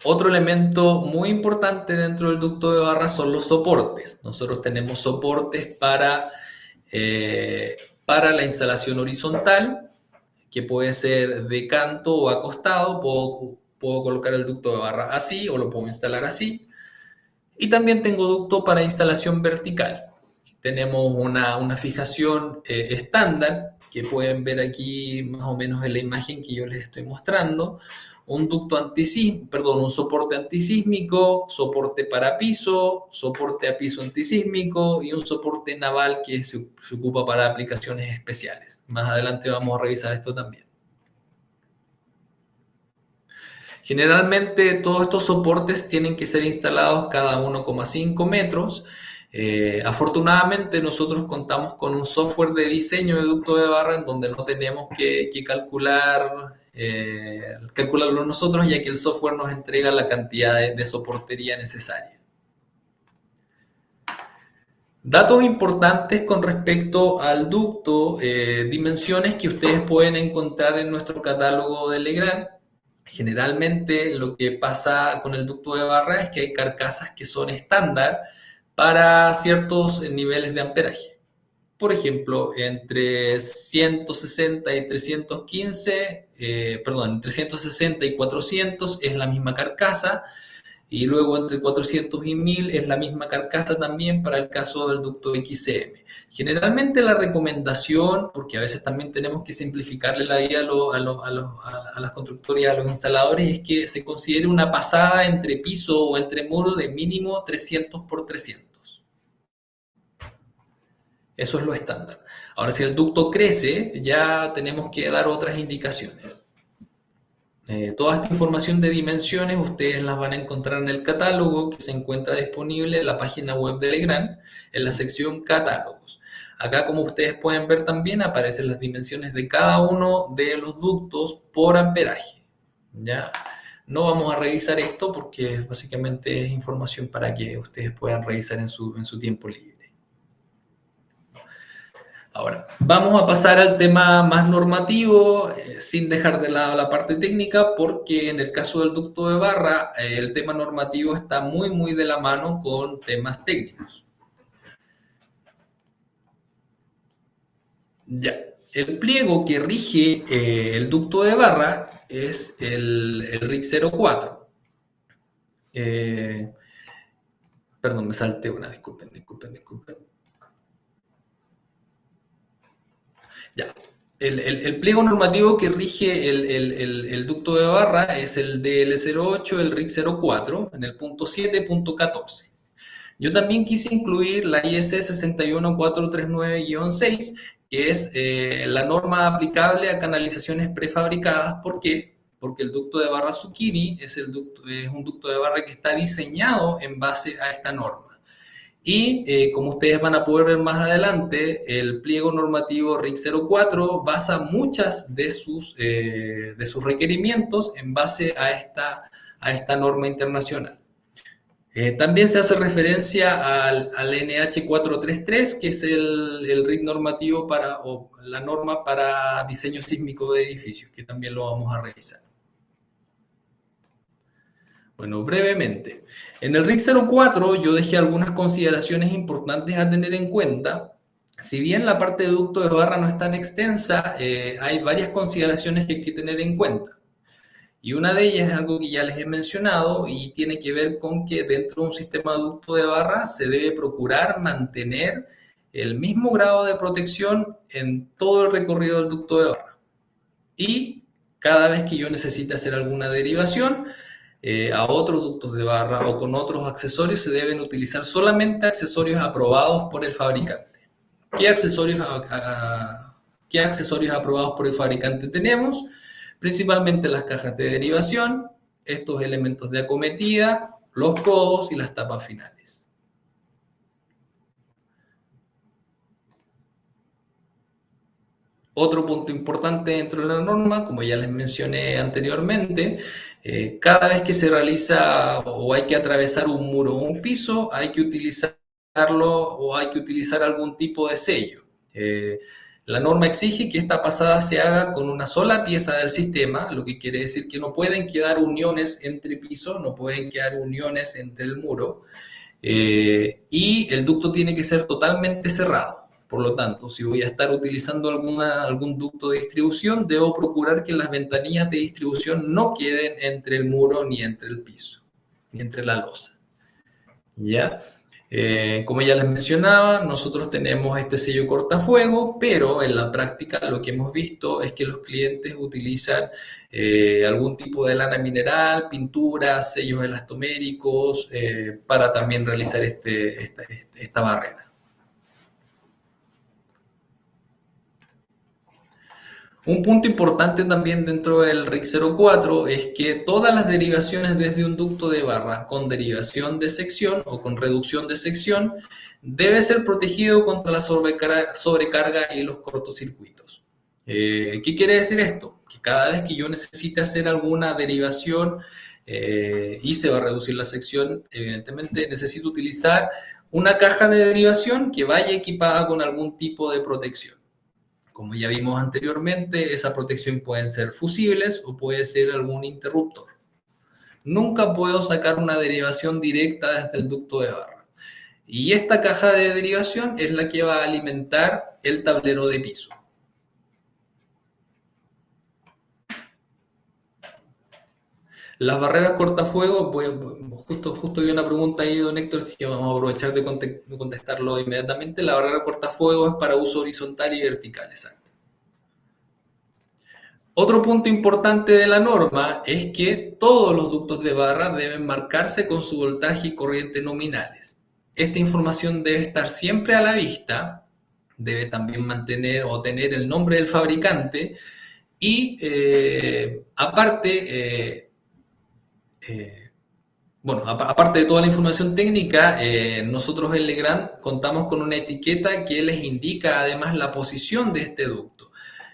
Otro elemento muy importante dentro del ducto de barra son los soportes. Nosotros tenemos soportes para la instalación horizontal, que puede ser de canto o acostado. Puedo colocar el ducto de barra así o lo puedo instalar así. Y también tengo ducto para instalación vertical. Tenemos una fijación estándar, que pueden ver aquí más o menos en la imagen que yo les estoy mostrando. Un soporte antisísmico, soporte para piso, soporte a piso antisísmico y un soporte naval que se ocupa para aplicaciones especiales. Más adelante vamos a revisar esto también. Generalmente todos estos soportes tienen que ser instalados cada 1,5 metros. Afortunadamente nosotros contamos con un software de diseño de ducto de barra en donde no tenemos que calcularlo nosotros, ya que el software nos entrega la cantidad de soportería necesaria. Datos importantes con respecto al ducto, dimensiones que ustedes pueden encontrar en nuestro catálogo de Legrand. Generalmente lo que pasa con el ducto de barra es que hay carcasas que son estándar para ciertos niveles de amperaje. Por ejemplo, entre 160 y 315, entre 160 y 400 es la misma carcasa, y luego entre 400 y 1000 es la misma carcasa también para el caso del ducto XM. Generalmente la recomendación, porque a veces también tenemos que simplificarle la vida a las constructoras y a los instaladores, es que se considere una pasada entre piso o entre muro de mínimo 300 por 300. Eso es lo estándar. Ahora, si el ducto crece, ya tenemos que dar otras indicaciones. Toda esta información de dimensiones ustedes las van a encontrar en el catálogo, que se encuentra disponible en la página web de Legrand, en la sección catálogos. Acá, como ustedes pueden ver también, aparecen las dimensiones de cada uno de los ductos por amperaje. ¿Ya? No vamos a revisar esto porque básicamente es información para que ustedes puedan revisar en su tiempo libre. Ahora, vamos a pasar al tema más normativo, sin dejar de lado la parte técnica, porque en el caso del ducto de barra, el tema normativo está muy de la mano con temas técnicos. Ya, el pliego que rige el ducto de barra es el RIC 04. Perdón, me salté una, disculpen. Ya. El pliego normativo que rige el ducto de barra es el DL08, el RIC 04, en el punto 7.14. Yo también quise incluir la IS 61439-6, que es la norma aplicable a canalizaciones prefabricadas. ¿Por qué? Porque el ducto de barra Zucchini es un ducto de barra que está diseñado en base a esta norma. Y como ustedes van a poder ver más adelante, el pliego normativo RIC 04 basa muchas de sus requerimientos en base a esta norma internacional. También se hace referencia al NH433, que es el RIC normativo o la norma para diseño sísmico de edificios, que también lo vamos a revisar. Bueno, brevemente. En el RIC 04 yo dejé algunas consideraciones importantes a tener en cuenta. Si bien la parte de ducto de barra no es tan extensa, hay varias consideraciones que hay que tener en cuenta. Y una de ellas es algo que ya les he mencionado y tiene que ver con que dentro de un sistema de ducto de barra se debe procurar mantener el mismo grado de protección en todo el recorrido del ducto de barra. Y cada vez que yo necesite hacer alguna derivación a otros ductos de barra o con otros accesorios, se deben utilizar solamente accesorios aprobados por el fabricante. ¿Qué accesorios aprobados por el fabricante tenemos? Principalmente las cajas de derivación, estos elementos de acometida, los codos y las tapas finales. Otro punto importante dentro de la norma, como ya les mencioné anteriormente, cada vez que se realiza o hay que atravesar un muro o un piso, hay que utilizarlo o hay que utilizar algún tipo de sello. La norma exige que esta pasada se haga con una sola pieza del sistema, lo que quiere decir que no pueden quedar uniones entre pisos, no pueden quedar uniones entre el muro, y el ducto tiene que ser totalmente cerrado. Por lo tanto, si voy a estar utilizando algún ducto de distribución, debo procurar que las ventanillas de distribución no queden entre el muro ni entre el piso, ni entre la losa. ¿Ya? Como ya les mencionaba, nosotros tenemos este sello cortafuego, pero en la práctica lo que hemos visto es que los clientes utilizan algún tipo de lana mineral, pinturas, sellos elastoméricos, para también realizar esta barrera. Un punto importante también dentro del RIC 04 es que todas las derivaciones desde un ducto de barra con derivación de sección o con reducción de sección debe ser protegido contra la sobrecarga y los cortocircuitos. ¿Qué quiere decir esto? Que cada vez que yo necesite hacer alguna derivación y se va a reducir la sección, evidentemente necesito utilizar una caja de derivación que vaya equipada con algún tipo de protección. Como ya vimos anteriormente, esa protección pueden ser fusibles o puede ser algún interruptor. Nunca puedo sacar una derivación directa desde el ducto de barra. Y esta caja de derivación es la que va a alimentar el tablero de piso. Las barreras cortafuegos, justo vi una pregunta ahí, don Héctor, así que vamos a aprovechar de contestarlo inmediatamente. La barrera cortafuegos es para uso horizontal y vertical, exacto. Otro punto importante de la norma es que todos los ductos de barra deben marcarse con su voltaje y corriente nominales. Esta información debe estar siempre a la vista, debe también mantener o tener el nombre del fabricante y aparte de toda la información técnica, nosotros en Legrand contamos con una etiqueta que les indica además la posición de este ducto.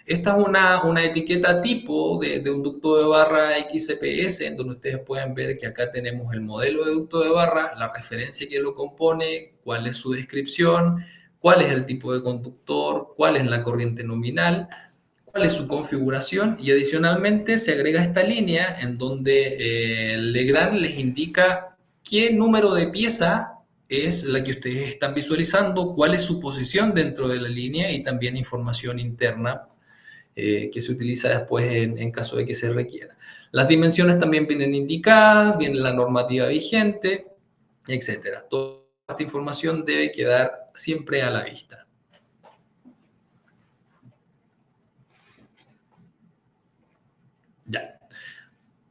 Esta es una etiqueta tipo de un ducto de barra XCPS, en donde ustedes pueden ver que acá tenemos el modelo de ducto de barra, la referencia que lo compone, cuál es su descripción, cuál es el tipo de conductor, cuál es la corriente nominal, cuál es su configuración, y adicionalmente se agrega esta línea en donde Legrand les indica qué número de pieza es la que ustedes están visualizando, cuál es su posición dentro de la línea y también información interna que se utiliza después en caso de que se requiera. Las dimensiones también vienen indicadas, viene la normativa vigente, etc. Toda esta información debe quedar siempre a la vista. Ya.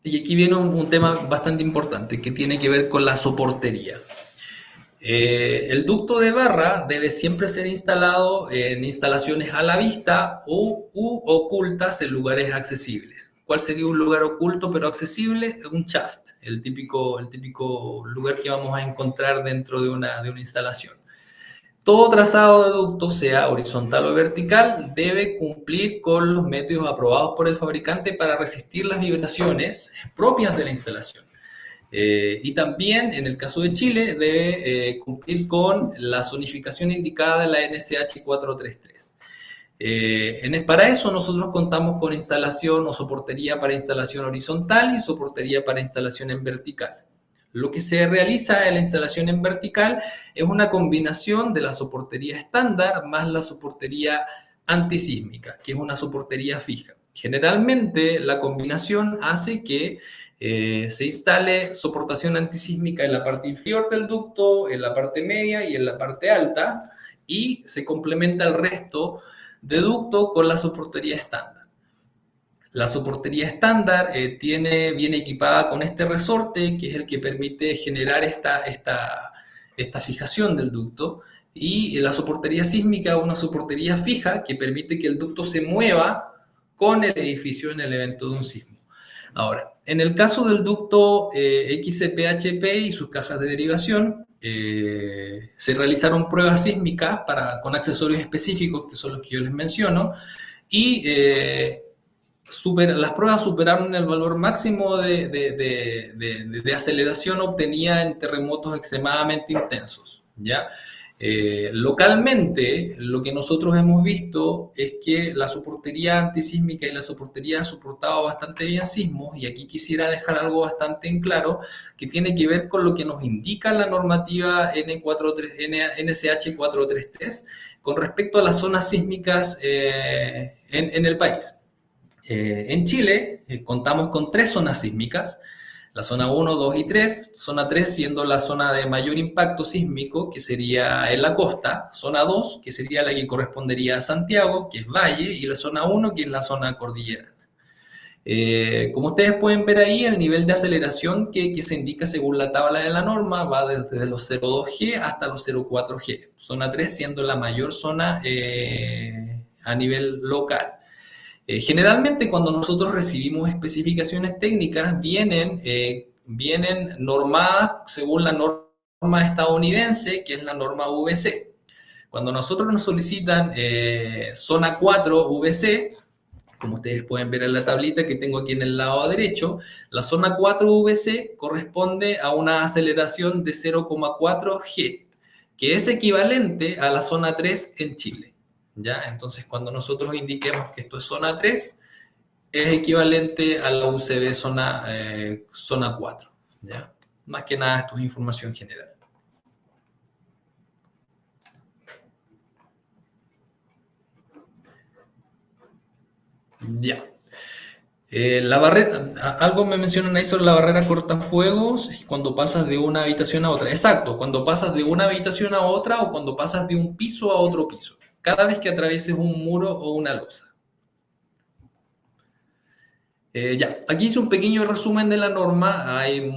Y aquí viene un tema bastante importante que tiene que ver con la soportería. El ducto de barra debe siempre ser instalado en instalaciones a la vista u ocultas en lugares accesibles. ¿Cuál sería un lugar oculto pero accesible? Un shaft, el típico lugar que vamos a encontrar dentro de una instalación. Todo trazado de ducto, sea horizontal o vertical, debe cumplir con los métodos aprobados por el fabricante para resistir las vibraciones propias de la instalación. Y también, en el caso de Chile, debe cumplir con la zonificación indicada en la NSH 433. Para eso nosotros contamos con instalación o soportería para instalación horizontal y soportería para instalación en vertical. Lo que se realiza en la instalación en vertical es una combinación de la soportería estándar más la soportería antisísmica, que es una soportería fija. Generalmente la combinación hace que se instale soportación antisísmica en la parte inferior del ducto, en la parte media y en la parte alta, y se complementa el resto de ducto con la soportería estándar. La soportería estándar viene equipada con este resorte, que es el que permite generar esta fijación del ducto, y la soportería sísmica es una soportería fija que permite que el ducto se mueva con el edificio en el evento de un sismo. Ahora, en el caso del ducto XCP-HP y sus cajas de derivación, se realizaron pruebas sísmicas con accesorios específicos, que son los que yo les menciono, y las pruebas superaron el valor máximo de aceleración obtenida en terremotos extremadamente intensos, ¿ya? Localmente, lo que nosotros hemos visto es que la soportería antisísmica y la soportería han soportado bastante bien sismos, y aquí quisiera dejar algo bastante en claro que tiene que ver con lo que nos indica la normativa NSH 433 con respecto a las zonas sísmicas en el país. En Chile contamos con 3 zonas sísmicas, la zona 1, 2 y 3, zona 3 siendo la zona de mayor impacto sísmico, que sería en la costa, zona 2, que sería la que correspondería a Santiago, que es Valle, y la zona 1, que es la zona cordillerana. Como ustedes pueden ver ahí, el nivel de aceleración que se indica según la tabla de la norma va desde los 0,2G hasta los 0,4G, zona 3 siendo la mayor zona a nivel local. Generalmente cuando nosotros recibimos especificaciones técnicas vienen normadas según la norma estadounidense, que es la norma VC. Cuando nosotros nos solicitan zona 4 VC, como ustedes pueden ver en la tablita que tengo aquí en el lado derecho, la zona 4 VC corresponde a una aceleración de 0,4 G, que es equivalente a la zona 3 en Chile. ¿Ya? Entonces, cuando nosotros indiquemos que esto es zona 3, es equivalente a la UCB zona 4. ¿Ya? Más que nada, esto es información general. Ya. La barrera, algo me mencionan ahí sobre la barrera cortafuegos, cuando pasas de una habitación a otra. Exacto, cuando pasas de una habitación a otra o cuando pasas de un piso a otro piso. Cada vez que atravieses un muro o una losa. Ya, aquí hice un pequeño resumen de la norma. Hay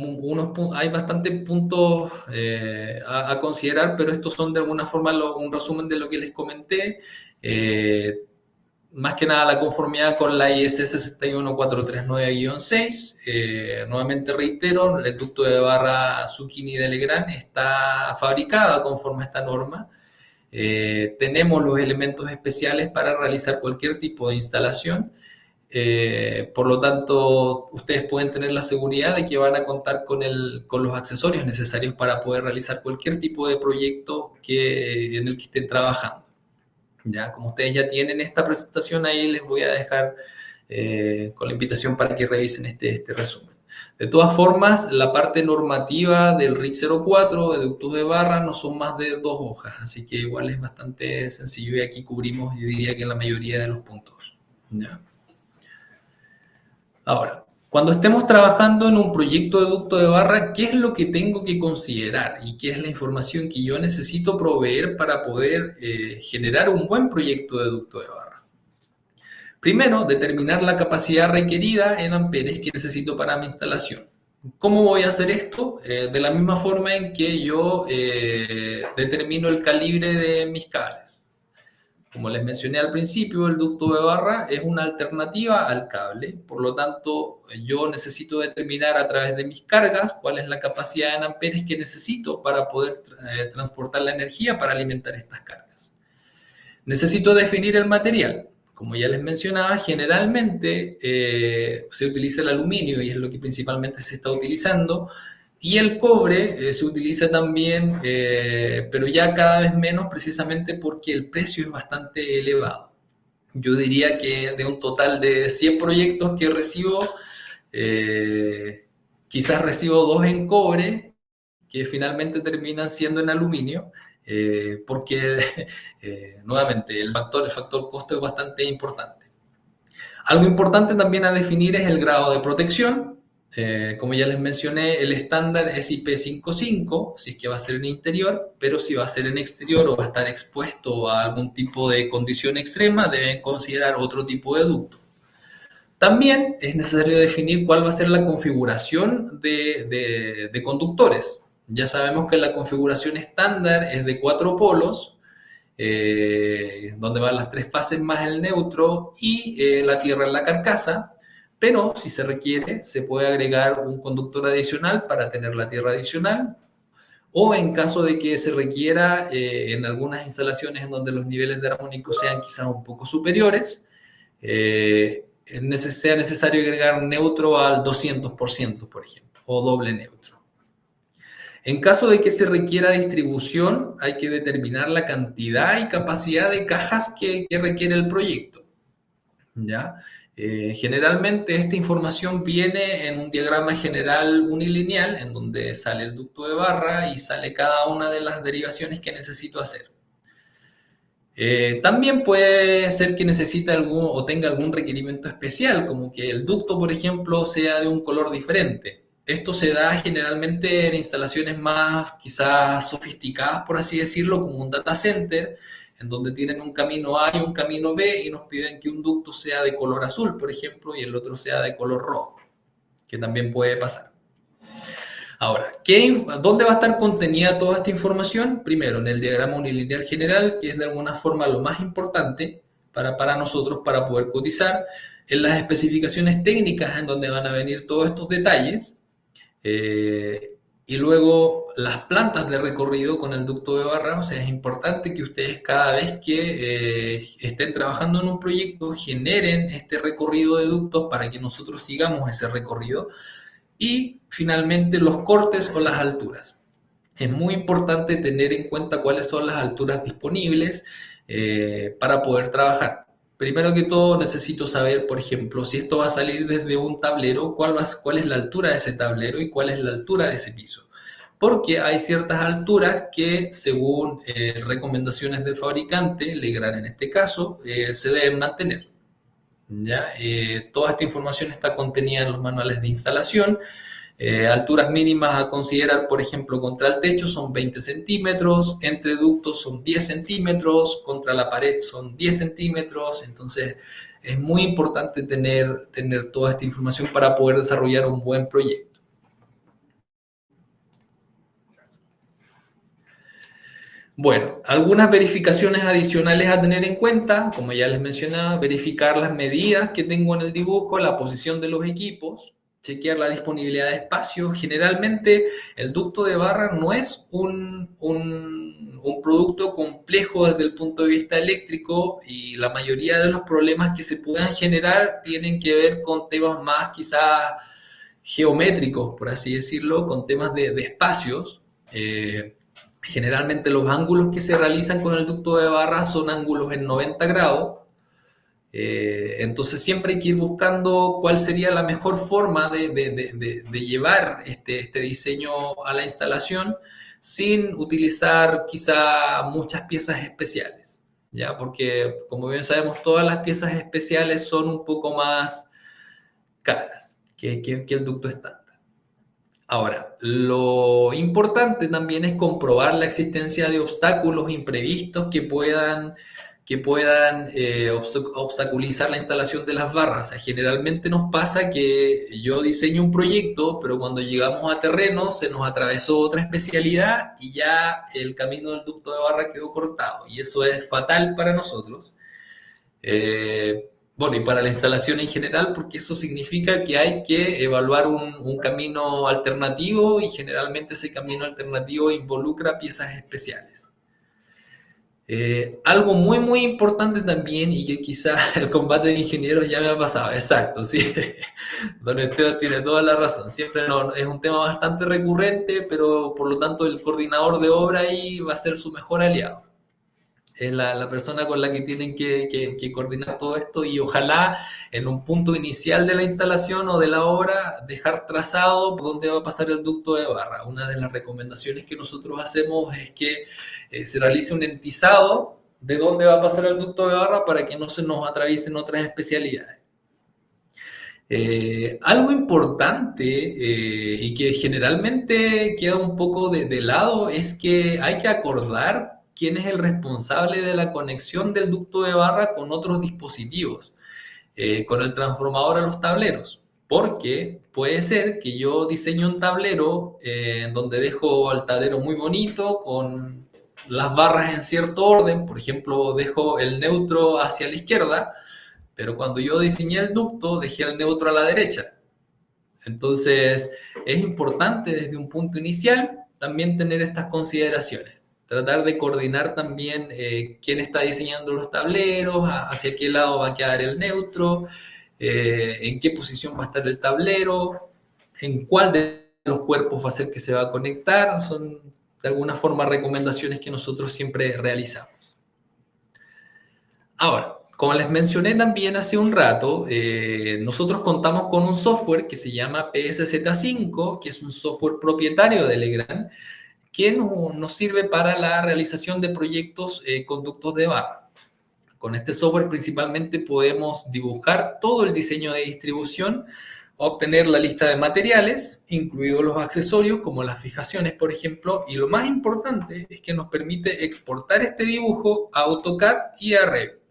bastantes puntos a considerar, pero estos son de alguna forma un resumen de lo que les comenté. Más que nada la conformidad con la IS 61439-6. Nuevamente reitero, el ducto de barra Zucchini de Legrand está fabricada conforme a esta norma. Tenemos los elementos especiales para realizar cualquier tipo de instalación. Por lo tanto, ustedes pueden tener la seguridad de que van a contar con los accesorios necesarios para poder realizar cualquier tipo de proyecto en el que estén trabajando. Ya, como ustedes ya tienen esta presentación, ahí les voy a dejar con la invitación para que revisen este resumen. De todas formas, la parte normativa del RIC 04 de ductos de barra no son más de 2 hojas, así que igual es bastante sencillo y aquí cubrimos, yo diría que la mayoría de los puntos. ¿Ya? Ahora, cuando estemos trabajando en un proyecto de ducto de barra, ¿qué es lo que tengo que considerar y qué es la información que yo necesito proveer para poder generar un buen proyecto de ducto de barra? Primero, determinar la capacidad requerida en amperes que necesito para mi instalación. ¿Cómo voy a hacer esto? De la misma forma en que yo determino el calibre de mis cables. Como les mencioné al principio, el ducto de barra es una alternativa al cable, por lo tanto, yo necesito determinar a través de mis cargas cuál es la capacidad en amperes que necesito para poder transportar la energía para alimentar estas cargas. Necesito definir el material. Como ya les mencionaba, generalmente se utiliza el aluminio y es lo que principalmente se está utilizando. Y el cobre se utiliza también, pero ya cada vez menos precisamente porque el precio es bastante elevado. Yo diría que de un total de 100 proyectos que recibo, quizás recibo 2 en cobre, que finalmente terminan siendo en aluminio, porque nuevamente el factor costo es bastante importante. Algo importante también a definir es el grado de protección. Como ya les mencioné, el estándar es IP55, si es que va a ser en interior, pero si va a ser en exterior o va a estar expuesto a algún tipo de condición extrema, deben considerar otro tipo de ducto. También es necesario definir cuál va a ser la configuración de conductores. Ya sabemos que la configuración estándar es de 4 polos, donde van las 3 fases más el neutro y la tierra en la carcasa, pero si se requiere, se puede agregar un conductor adicional para tener la tierra adicional, o en caso de que se requiera en algunas instalaciones en donde los niveles de armónico sean quizás un poco superiores, sea necesario agregar un neutro al 200%, por ejemplo, o doble neutro. En caso de que se requiera distribución, hay que determinar la cantidad y capacidad de cajas que requiere el proyecto, ¿ya? Generalmente esta información viene en un diagrama general unilineal, en donde sale el ducto de barra y sale cada una de las derivaciones que necesito hacer. También puede ser que necesite algún o tenga algún requerimiento especial, como que el ducto, por ejemplo, sea de un color diferente. Esto se da generalmente en instalaciones más quizás sofisticadas, por así decirlo, como un data center, en donde tienen un camino A y un camino B y nos piden que un ducto sea de color azul, por ejemplo, y el otro sea de color rojo, que también puede pasar. Ahora, ¿dónde va a estar contenida toda esta información? Primero, en el diagrama unilineal general, que es de alguna forma lo más importante para nosotros para poder cotizar, en las especificaciones técnicas en donde van a venir todos estos detalles, y luego las plantas de recorrido con el ducto de barra. O sea, es importante que ustedes cada vez que estén trabajando en un proyecto generen este recorrido de ductos para que nosotros sigamos ese recorrido. Y finalmente los cortes o las alturas. Es muy importante tener en cuenta cuáles son las alturas disponibles para poder trabajar. Primero que todo necesito saber, por ejemplo, si esto va a salir desde un tablero, cuál es la altura de ese tablero y cuál es la altura de ese piso. Porque hay ciertas alturas que, según recomendaciones del fabricante, Legrand en este caso, se deben mantener. ¿Ya? Toda esta información está contenida en los manuales de instalación. Alturas mínimas a considerar, por ejemplo, contra el techo son 20 centímetros, entre ductos son 10 centímetros, contra la pared son 10 centímetros. Entonces es muy importante tener toda esta información para poder desarrollar un buen proyecto. Bueno, algunas verificaciones adicionales a tener en cuenta, como ya les mencionaba, verificar las medidas que tengo en el dibujo, la posición de los equipos, chequear la disponibilidad de espacio. Generalmente el ducto de barra no es un producto complejo desde el punto de vista eléctrico, y la mayoría de los problemas que se puedan generar tienen que ver con temas más quizás geométricos, por así decirlo, con temas de espacios. Generalmente los ángulos que se realizan con el ducto de barra son ángulos en 90 grados. Entonces siempre hay que ir buscando cuál sería la mejor forma de llevar este diseño a la instalación sin utilizar quizá muchas piezas especiales, ¿ya? Porque, como bien sabemos, todas las piezas especiales son un poco más caras que el ducto estándar. Ahora, lo importante también es comprobar la existencia de obstáculos imprevistos que puedan obstaculizar la instalación de las barras. O sea, generalmente nos pasa que yo diseño un proyecto, pero cuando llegamos a terreno se nos atravesó otra especialidad y ya el camino del ducto de barra quedó cortado. Y eso es fatal para nosotros. Bueno, y para la instalación en general, porque eso significa que hay que evaluar un camino alternativo, y generalmente ese camino alternativo involucra piezas especiales. Algo muy, muy importante también, y que quizá el combate de ingenieros ya me ha pasado, exacto, sí. Don Esteban tiene toda la razón. Siempre no, es un tema bastante recurrente, pero por lo tanto el coordinador de obra ahí va a ser su mejor aliado. Es la persona con la que tienen que coordinar todo esto, y ojalá en un punto inicial de la instalación o de la obra dejar trazado por dónde va a pasar el ducto de barra. Una de las recomendaciones que nosotros hacemos es que se realice un entizado de dónde va a pasar el ducto de barra para que no se nos atraviesen otras especialidades. Algo importante y que generalmente queda un poco de lado es que hay que acordar quién es el responsable de la conexión del ducto de barra con otros dispositivos, con el transformador a los tableros. Porque puede ser que yo diseñe un tablero en donde dejo el tablero muy bonito, con las barras en cierto orden. Por ejemplo, dejo el neutro hacia la izquierda, pero cuando yo diseñé el ducto dejé el neutro a la derecha. Entonces, es importante desde un punto inicial también tener estas consideraciones. Tratar de coordinar también quién está diseñando los tableros, hacia qué lado va a quedar el neutro, en qué posición va a estar el tablero, en cuál de los cuerpos va a ser que se va a conectar. Son de alguna forma recomendaciones que nosotros siempre realizamos. Ahora, como les mencioné también hace un rato, nosotros contamos con un software que se llama PSZ5, que es un software propietario de Legrand, que nos sirve para la realización de proyectos con ductos de barra. Con este software principalmente podemos dibujar todo el diseño de distribución, obtener la lista de materiales, incluidos los accesorios como las fijaciones, por ejemplo, y lo más importante es que nos permite exportar este dibujo a AutoCAD y a Revit.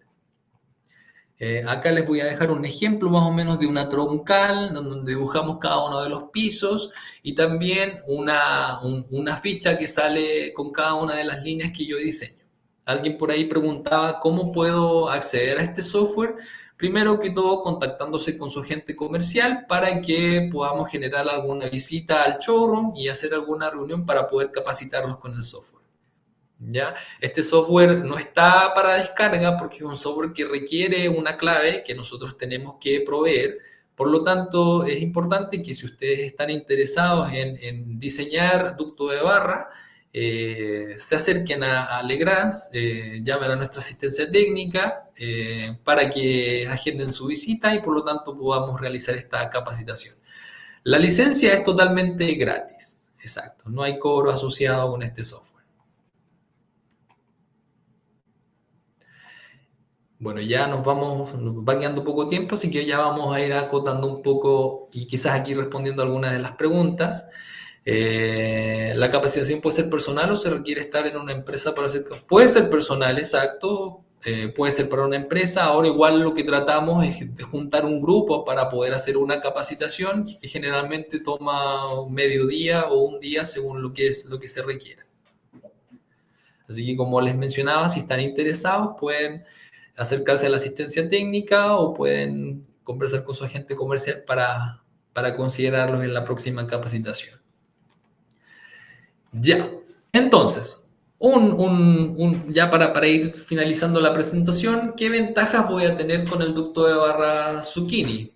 Acá les voy a dejar un ejemplo más o menos de una troncal donde dibujamos cada uno de los pisos, y también una ficha que sale con cada una de las líneas que yo diseño. Alguien por ahí preguntaba cómo puedo acceder a este software. Primero que todo, contactándose con su agente comercial para que podamos generar alguna visita al showroom y hacer alguna reunión para poder capacitarlos con el software. ¿Ya? Este software no está para descarga porque es un software que requiere una clave que nosotros tenemos que proveer. Por lo tanto, es importante que si ustedes están interesados en diseñar ducto de barra, se acerquen a Legrand, llamen a nuestra asistencia técnica para que agenden su visita y por lo tanto podamos realizar esta capacitación. La licencia es totalmente gratis, exacto, no hay cobro asociado con este software. Bueno, ya nos va quedando poco tiempo, así que ya vamos a ir acotando un poco y quizás aquí respondiendo algunas de las preguntas. La capacitación puede ser personal o se requiere estar en una empresa para hacer... Puede ser personal, exacto, puede ser para una empresa. Ahora igual lo que tratamos es de juntar un grupo para poder hacer una capacitación que generalmente toma medio día o un día según lo que se requiera. Así que como les mencionaba, si están interesados pueden acercarse a la asistencia técnica o pueden conversar con su agente comercial para considerarlos en la próxima capacitación. Ya, entonces, ya para ir finalizando la presentación, ¿qué ventajas voy a tener con el ducto de barra Zucchini?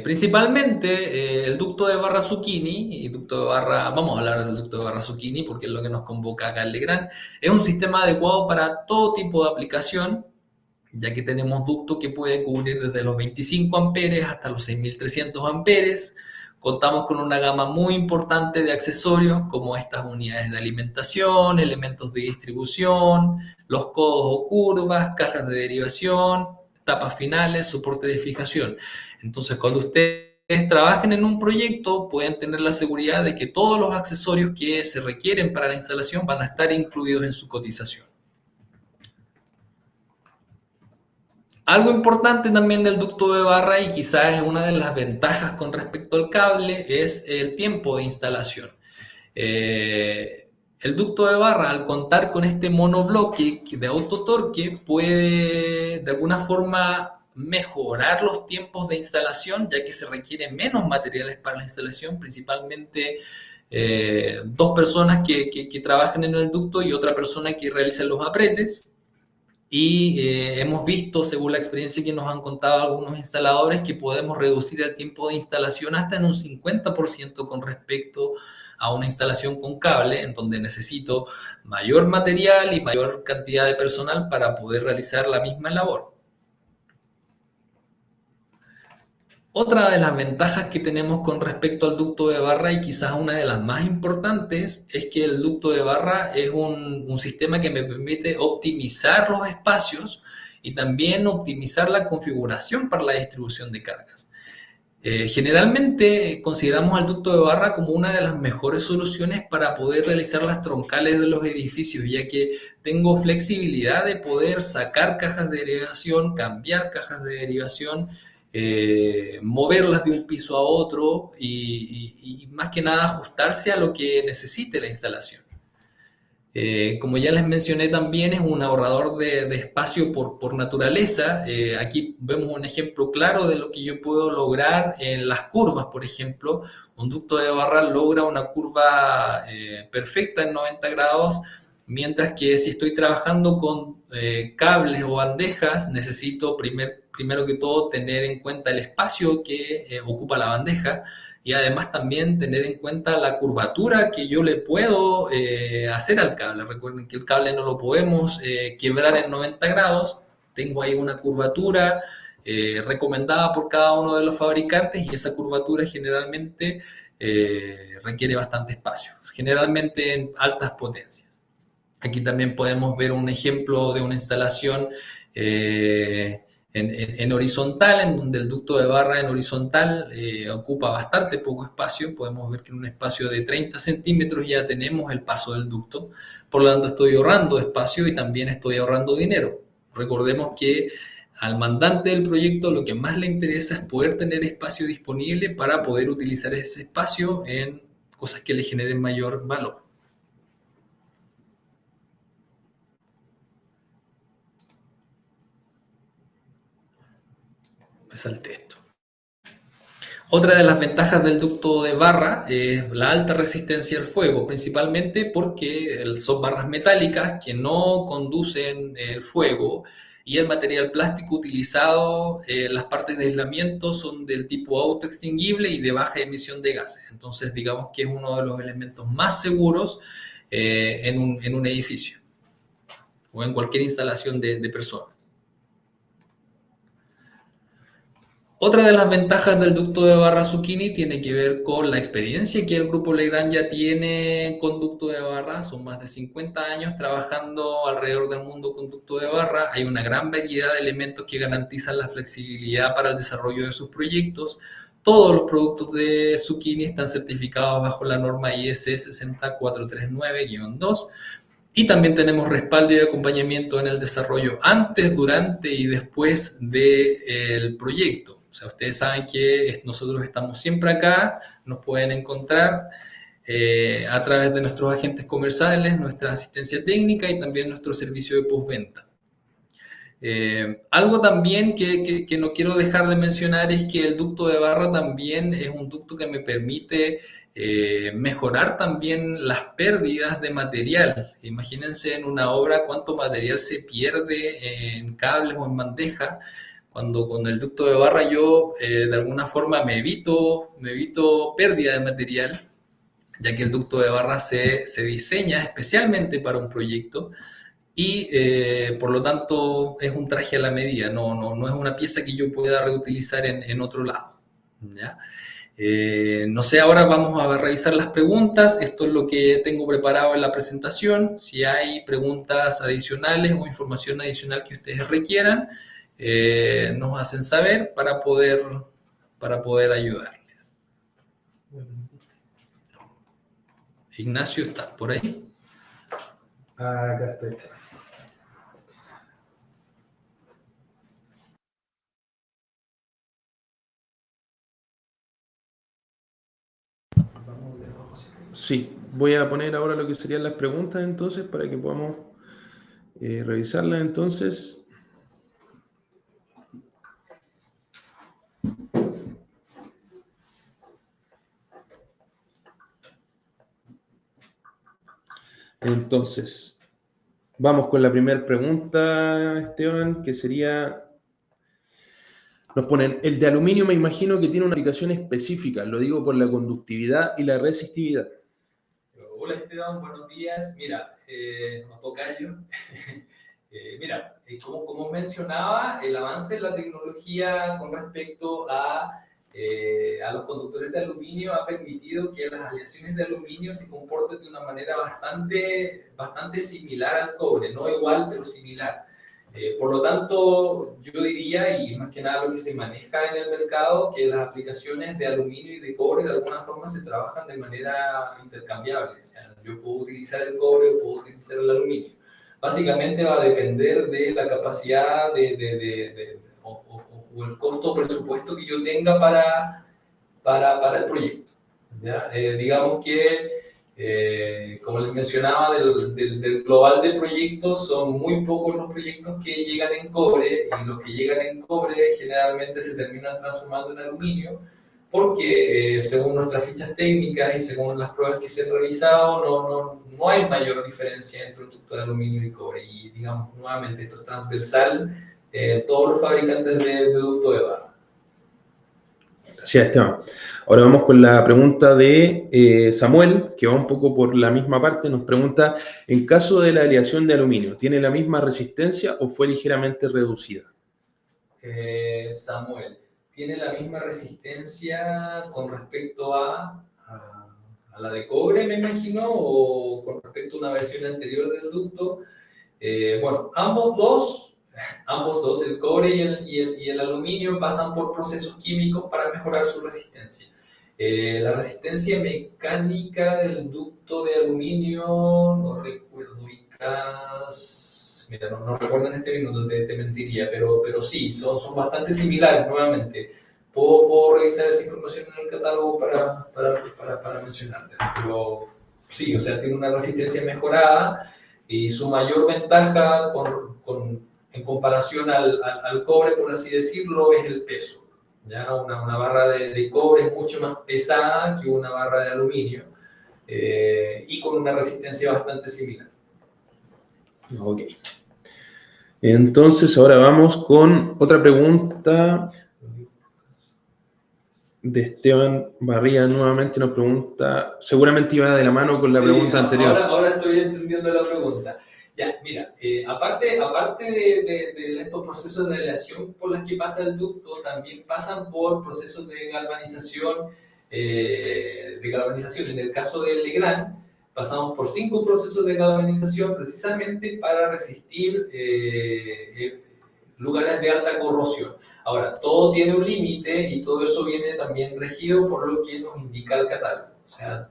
Principalmente el ducto de barra Zucchini y ducto de barra, vamos a hablar del ducto de barra Zucchini porque es lo que nos convoca acá en Legrand, es un sistema adecuado para todo tipo de aplicación, ya que tenemos ducto que puede cubrir desde los 25 amperes hasta los 6300 amperes. Contamos con una gama muy importante de accesorios como estas unidades de alimentación, elementos de distribución, los codos o curvas, cajas de derivación, tapas finales, soporte de fijación. Entonces, cuando ustedes trabajen en un proyecto, pueden tener la seguridad de que todos los accesorios que se requieren para la instalación van a estar incluidos en su cotización. Algo importante también del ducto de barra, y quizás es una de las ventajas con respecto al cable, es el tiempo de instalación. El ducto de barra, al contar con este monobloque de autotorque, puede de alguna forma mejorar los tiempos de instalación, ya que se requieren menos materiales para la instalación, principalmente dos personas que trabajan en el ducto y otra persona que realiza los apretes. Y hemos visto, según la experiencia que nos han contado algunos instaladores, que podemos reducir el tiempo de instalación hasta en un 50% con respecto a una instalación con cable, en donde necesito mayor material y mayor cantidad de personal para poder realizar la misma labor. Otra de las ventajas que tenemos con respecto al ducto de barra, y quizás una de las más importantes, es que el ducto de barra es un sistema que me permite optimizar los espacios y también optimizar la configuración para la distribución de cargas. Generalmente consideramos al ducto de barra como una de las mejores soluciones para poder realizar las troncales de los edificios, ya que tengo flexibilidad de poder sacar cajas de derivación, cambiar cajas de derivación, moverlas de un piso a otro y más que nada ajustarse a lo que necesite la instalación. Como ya les mencioné también, es un ahorrador de espacio por naturaleza. Aquí vemos un ejemplo claro de lo que yo puedo lograr en las curvas, por ejemplo. Un ducto de barra logra una curva perfecta en 90 grados, mientras que si estoy trabajando con cables o bandejas, necesito primero que todo tener en cuenta el espacio que ocupa la bandeja, y además también tener en cuenta la curvatura que yo le puedo hacer al cable. Recuerden que el cable no lo podemos quebrar en 90 grados, tengo ahí una curvatura recomendada por cada uno de los fabricantes, y esa curvatura generalmente requiere bastante espacio, generalmente en altas potencias. Aquí también podemos ver un ejemplo de una instalación en horizontal, en donde el ducto de barra en horizontal ocupa bastante poco espacio. Podemos ver que en un espacio de 30 centímetros ya tenemos el paso del ducto. Por lo tanto, estoy ahorrando espacio y también estoy ahorrando dinero. Recordemos que al mandante del proyecto lo que más le interesa es poder tener espacio disponible para poder utilizar ese espacio en cosas que le generen mayor valor. Me salté esto. Otra de las ventajas del ducto de barra es la alta resistencia al fuego, principalmente porque son barras metálicas que no conducen el fuego, y el material plástico utilizado, las partes de aislamiento son del tipo autoextinguible y de baja emisión de gases. Entonces, digamos que es uno de los elementos más seguros en un edificio o en cualquier instalación de personas. Otra de las ventajas del ducto de barra Zucchini tiene que ver con la experiencia que el Grupo Legrand ya tiene con ducto de barra. Son más de 50 años trabajando alrededor del mundo con ducto de barra. Hay una gran variedad de elementos que garantizan la flexibilidad para el desarrollo de sus proyectos. Todos los productos de Zucchini están certificados bajo la norma IS 60439-2. Y también tenemos respaldo y acompañamiento en el desarrollo antes, durante y después del proyecto. O sea, ustedes saben que nosotros estamos siempre acá, nos pueden encontrar a través de nuestros agentes comerciales, nuestra asistencia técnica y también nuestro servicio de postventa. Algo también que no quiero dejar de mencionar es que el ducto de barra también es un ducto que me permite mejorar también las pérdidas de material. Imagínense en una obra cuánto material se pierde en cables o en bandejas, cuando con el ducto de barra yo de alguna forma me evito pérdida de material, ya que el ducto de barra se diseña especialmente para un proyecto y por lo tanto es un traje a la medida, no es una pieza que yo pueda reutilizar en otro lado, ¿ya? No sé, ahora vamos a revisar las preguntas. Esto es lo que tengo preparado en la presentación. Si hay preguntas adicionales o información adicional que ustedes requieran, nos hacen saber para poder ayudarles. Ignacio, ¿estás por ahí? Acá estoy. Sí, voy a poner ahora lo que serían las preguntas entonces para que podamos revisarlas entonces. Entonces, vamos con la primera pregunta, Esteban, que sería, nos ponen, el de aluminio me imagino que tiene una aplicación específica, lo digo por la conductividad y la resistividad. Hola Esteban, buenos días. Mira, nos toca yo. Mira, como mencionaba, el avance de la tecnología con respecto a los conductores de aluminio ha permitido que las aleaciones de aluminio se comporten de una manera bastante similar al cobre, no igual, pero similar. Por lo tanto, yo diría, y más que nada lo que se maneja en el mercado, que las aplicaciones de aluminio y de cobre de alguna forma se trabajan de manera intercambiable. O sea, yo puedo utilizar el cobre o puedo utilizar el aluminio. Básicamente va a depender de la capacidad o el costo o presupuesto que yo tenga para el proyecto. ¿Ya? Digamos que, como les mencionaba, del global de proyectos, son muy pocos los proyectos que llegan en cobre, y los que llegan en cobre generalmente se terminan transformando en aluminio, porque según nuestras fichas técnicas y según las pruebas que se han realizado, no hay mayor diferencia entre un ducto de aluminio y cobre. Y digamos, nuevamente, esto es transversal en todos los fabricantes de ducto de barra. Gracias, Esteban. Ahora vamos con la pregunta de Samuel, que va un poco por la misma parte. Nos pregunta, en caso de la aleación de aluminio, ¿tiene la misma resistencia o fue ligeramente reducida? Samuel, ¿tiene la misma resistencia con respecto a la de cobre, me imagino, o con respecto a una versión anterior del ducto? Bueno, ambos dos, el cobre y el aluminio, pasan por procesos químicos para mejorar su resistencia. La resistencia mecánica del ducto de aluminio, no recuerdo, mira, no recuerdo en este minuto, te mentiría, pero sí, son bastante similares, nuevamente. Puedo revisar esa información en el catálogo para mencionártela, pero sí, o sea, tiene una resistencia mejorada, y su mayor ventaja en comparación al cobre, por así decirlo, es el peso. ¿Ya? Una barra de cobre es mucho más pesada que una barra de aluminio, y con una resistencia bastante similar. Ok. Entonces, ahora vamos con otra pregunta de Esteban Barría. Nuevamente nos pregunta, seguramente iba de la mano con la pregunta anterior. Ahora estoy entendiendo la pregunta. Ya, mira, aparte de estos procesos de aleación por los que pasa el ducto, también pasan por procesos de galvanización. En el caso de Legrand, pasamos por 5 procesos de galvanización precisamente para resistir lugares de alta corrosión. Ahora, todo tiene un límite y todo eso viene también regido por lo que nos indica el catálogo. O sea,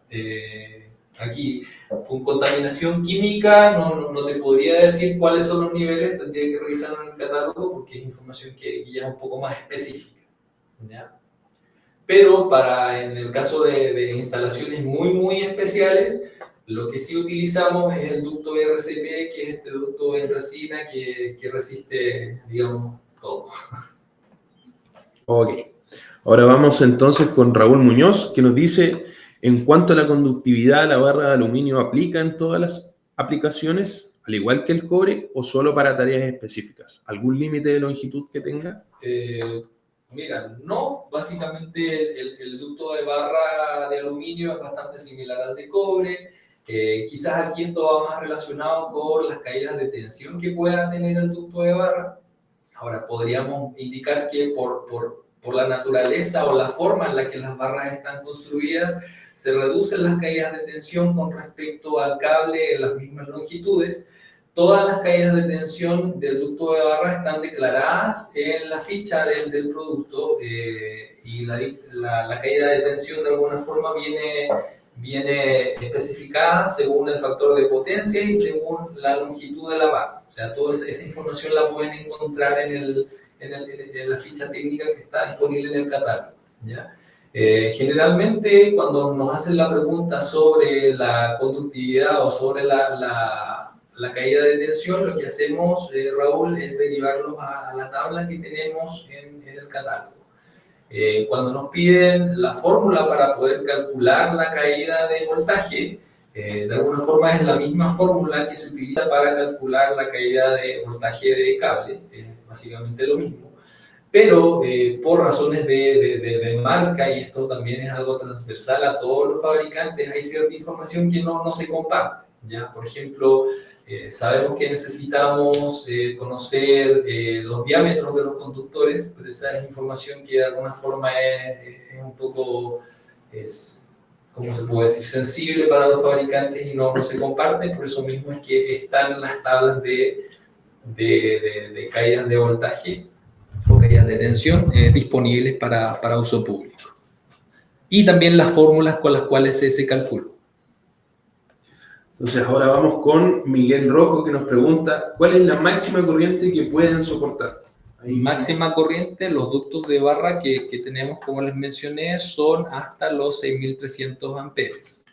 aquí, con contaminación química, no te podría decir cuáles son los niveles, tendría que revisarlo en el catálogo porque es información que ya es un poco más específica. ¿Ya? Pero en el caso de instalaciones muy especiales, lo que sí utilizamos es el ducto RCP, que es este ducto en resina que resiste, digamos, todo. Ok. Ahora vamos entonces con Raúl Muñoz, que nos dice, en cuanto a la conductividad, ¿la barra de aluminio aplica en todas las aplicaciones, al igual que el cobre, o solo para tareas específicas? ¿Algún límite de longitud que tenga? Mira, no, básicamente el ducto de barra de aluminio es bastante similar al de cobre. Quizás aquí esto va más relacionado con las caídas de tensión que pueda tener el ducto de barra. Ahora, podríamos indicar que por la naturaleza o la forma en la que las barras están construidas, se reducen las caídas de tensión con respecto al cable en las mismas longitudes. Todas las caídas de tensión del ducto de barra están declaradas en la ficha del producto, y la caída de tensión de alguna forma viene especificada según el factor de potencia y según la longitud de la barra. O sea, toda esa información la pueden encontrar en la ficha técnica que está disponible en el catálogo. ¿Ya? Generalmente, cuando nos hacen la pregunta sobre la conductividad o sobre la caída de tensión, lo que hacemos, Raúl, es derivarlos a la tabla que tenemos en el catálogo. Cuando nos piden la fórmula para poder calcular la caída de voltaje, De alguna forma es la misma fórmula que se utiliza para calcular la caída de voltaje de cable, es básicamente lo mismo. Pero por razones de marca, y esto también es algo transversal a todos los fabricantes, hay cierta información que no se comparte, ¿ya? Por ejemplo, sabemos que necesitamos conocer los diámetros de los conductores, pero esa es información que de alguna forma es un poco, ¿cómo se puede decir?, sensible para los fabricantes y no se comparte. Por eso mismo es que están las tablas de caídas de voltaje o caídas de tensión disponibles para uso público. Y también las fórmulas con las cuales se calculó. Entonces ahora vamos con Miguel Rojo, que nos pregunta, ¿cuál es la máxima corriente que pueden soportar? Máxima corriente, los ductos de barra que tenemos, como les mencioné, son hasta los 6.300 amperes.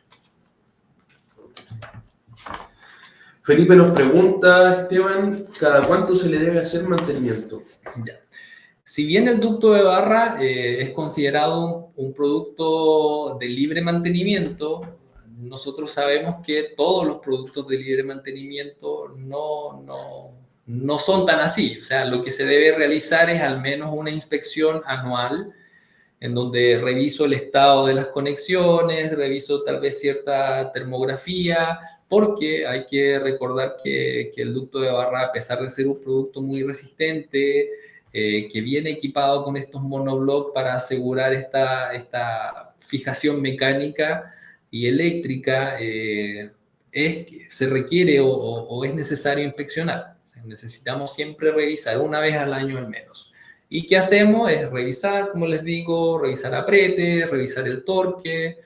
Felipe nos pregunta, Esteban, ¿cada cuánto se le debe hacer mantenimiento? Ya. Si bien el ducto de barra es considerado un producto de libre mantenimiento, nosotros sabemos que todos los productos de libre mantenimiento no son tan así. O sea, lo que se debe realizar es al menos una inspección anual en donde reviso el estado de las conexiones, reviso tal vez cierta termografía, porque hay que recordar que el ducto de barra, a pesar de ser un producto muy resistente, que viene equipado con estos monobloc para asegurar esta fijación mecánica y eléctrica, se requiere o es necesario inspeccionar. Necesitamos siempre revisar una vez al año al menos. ¿Y qué hacemos? Es revisar, como les digo, revisar aprete, revisar el torque,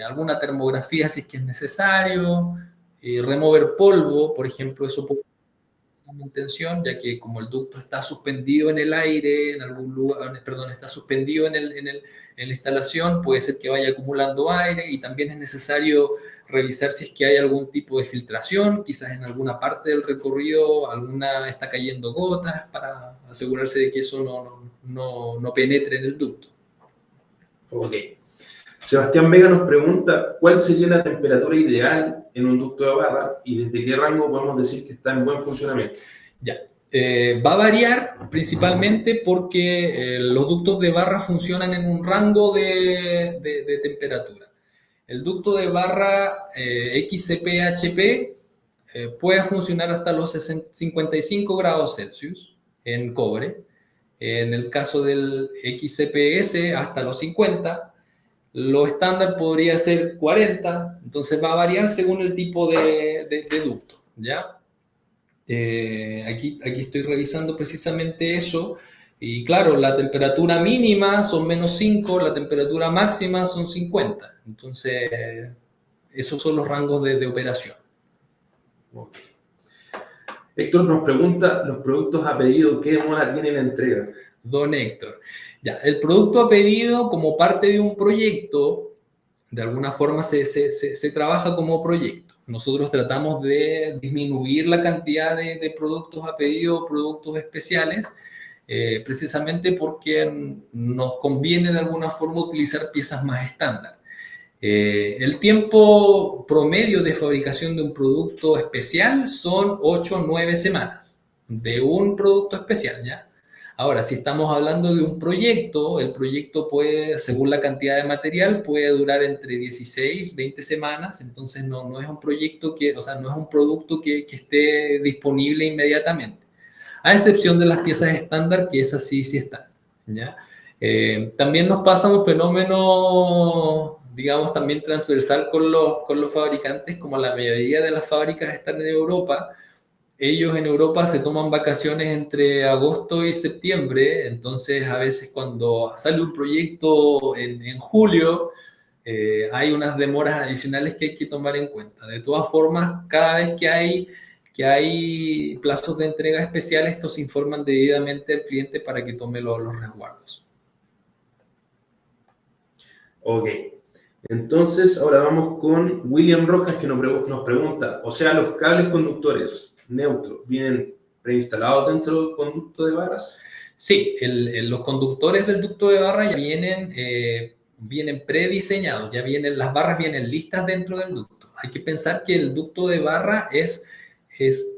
alguna termografía si es que es necesario, remover polvo, por ejemplo, eso puede ser una intención, ya que como el ducto está suspendido en el aire, en algún lugar, perdón, está suspendido en la instalación, puede ser que vaya acumulando aire y también es necesario revisar si es que hay algún tipo de filtración, quizás en alguna parte del recorrido está cayendo gotas para asegurarse de que eso no penetre en el ducto. Ok. Sebastián Vega nos pregunta, ¿cuál sería la temperatura ideal en un ducto de barra y desde qué rango podemos decir que está en buen funcionamiento? Ya. Va a variar principalmente porque los ductos de barra funcionan en un rango de temperatura. El ducto de barra XCP-HP puede funcionar hasta los 55 grados Celsius en cobre. En el caso del XCPS hasta los 50. Lo estándar podría ser 40, entonces va a variar según el tipo de ducto, ¿ya? Aquí estoy revisando precisamente eso. Y claro, la temperatura mínima son -5, la temperatura máxima son 50. Entonces, esos son los rangos de operación. Okay. Héctor nos pregunta, ¿los productos a pedido qué demora tiene la entrega? Don Héctor, ya, el producto a pedido como parte de un proyecto, de alguna forma se trabaja como proyecto. Nosotros tratamos de disminuir la cantidad de productos a pedido, productos especiales, precisamente porque nos conviene de alguna forma utilizar piezas más estándar. El tiempo promedio de fabricación de un producto especial son 8 o 9 semanas de un producto especial, ¿ya? Ahora, si estamos hablando de un proyecto, el proyecto puede, según la cantidad de material, puede durar entre 16 y 20 semanas, entonces no es un proyecto no es un producto que esté disponible inmediatamente, a excepción de las piezas estándar, que esas sí están, ¿ya? También nos pasa un fenómeno, digamos, también transversal con los fabricantes, como la mayoría de las fábricas están en Europa. Ellos en Europa se toman vacaciones entre agosto y septiembre, entonces a veces cuando sale un proyecto en julio, hay unas demoras adicionales que hay que tomar en cuenta. De todas formas, cada vez que hay plazos de entrega especiales, estos se informan debidamente al cliente para que tome los resguardos. Ok. Entonces, ahora vamos con William Rojas, que nos pregunta, o sea, los cables conductores neutros vienen preinstalados dentro del conducto de barras. Sí, los conductores del ducto de barra ya vienen prediseñados, las barras vienen listas dentro del ducto. hay que pensar que el ducto de barra es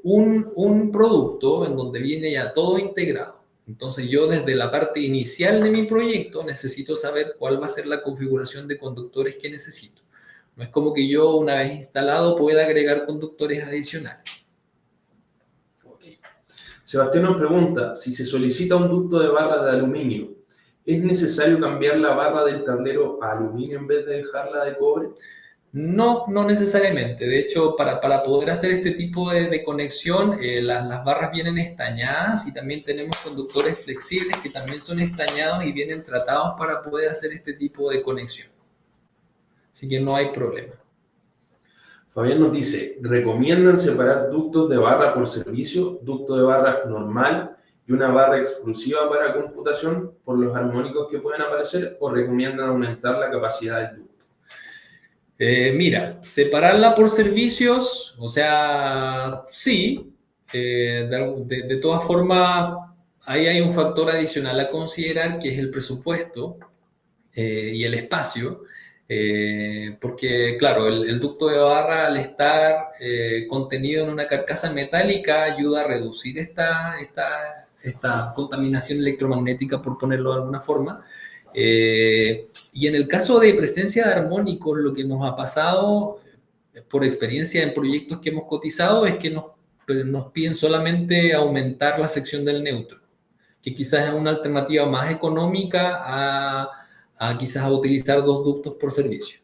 un producto en donde viene ya todo integrado. Entonces yo desde la parte inicial de mi proyecto necesito saber cuál va a ser la configuración de conductores que necesito. No es como que yo una vez instalado pueda agregar conductores adicionales. Okay. Sebastián nos pregunta, si se solicita un ducto de barra de aluminio, ¿es necesario cambiar la barra del tablero a aluminio en vez de dejarla de cobre? No, no necesariamente. De hecho, para poder hacer este tipo de conexión, las barras vienen estañadas y también tenemos conductores flexibles que también son estañados y vienen tratados para poder hacer este tipo de conexión. Así que no hay problema. Fabián nos dice, ¿recomiendan separar ductos de barra por servicio, ducto de barra normal y una barra exclusiva para computación por los armónicos que pueden aparecer o recomiendan aumentar la capacidad del ducto? Mira, separarla por servicios, o sea, sí, de todas formas, ahí hay un factor adicional a considerar que es el presupuesto y el espacio, porque claro, el ducto de barra al estar contenido en una carcasa metálica ayuda a reducir esta contaminación electromagnética, por ponerlo de alguna forma. Y en el caso de presencia de armónicos, lo que nos ha pasado por experiencia en proyectos que hemos cotizado es que nos piden solamente aumentar la sección del neutro, que quizás es una alternativa más económica a quizás a utilizar dos ductos por servicio,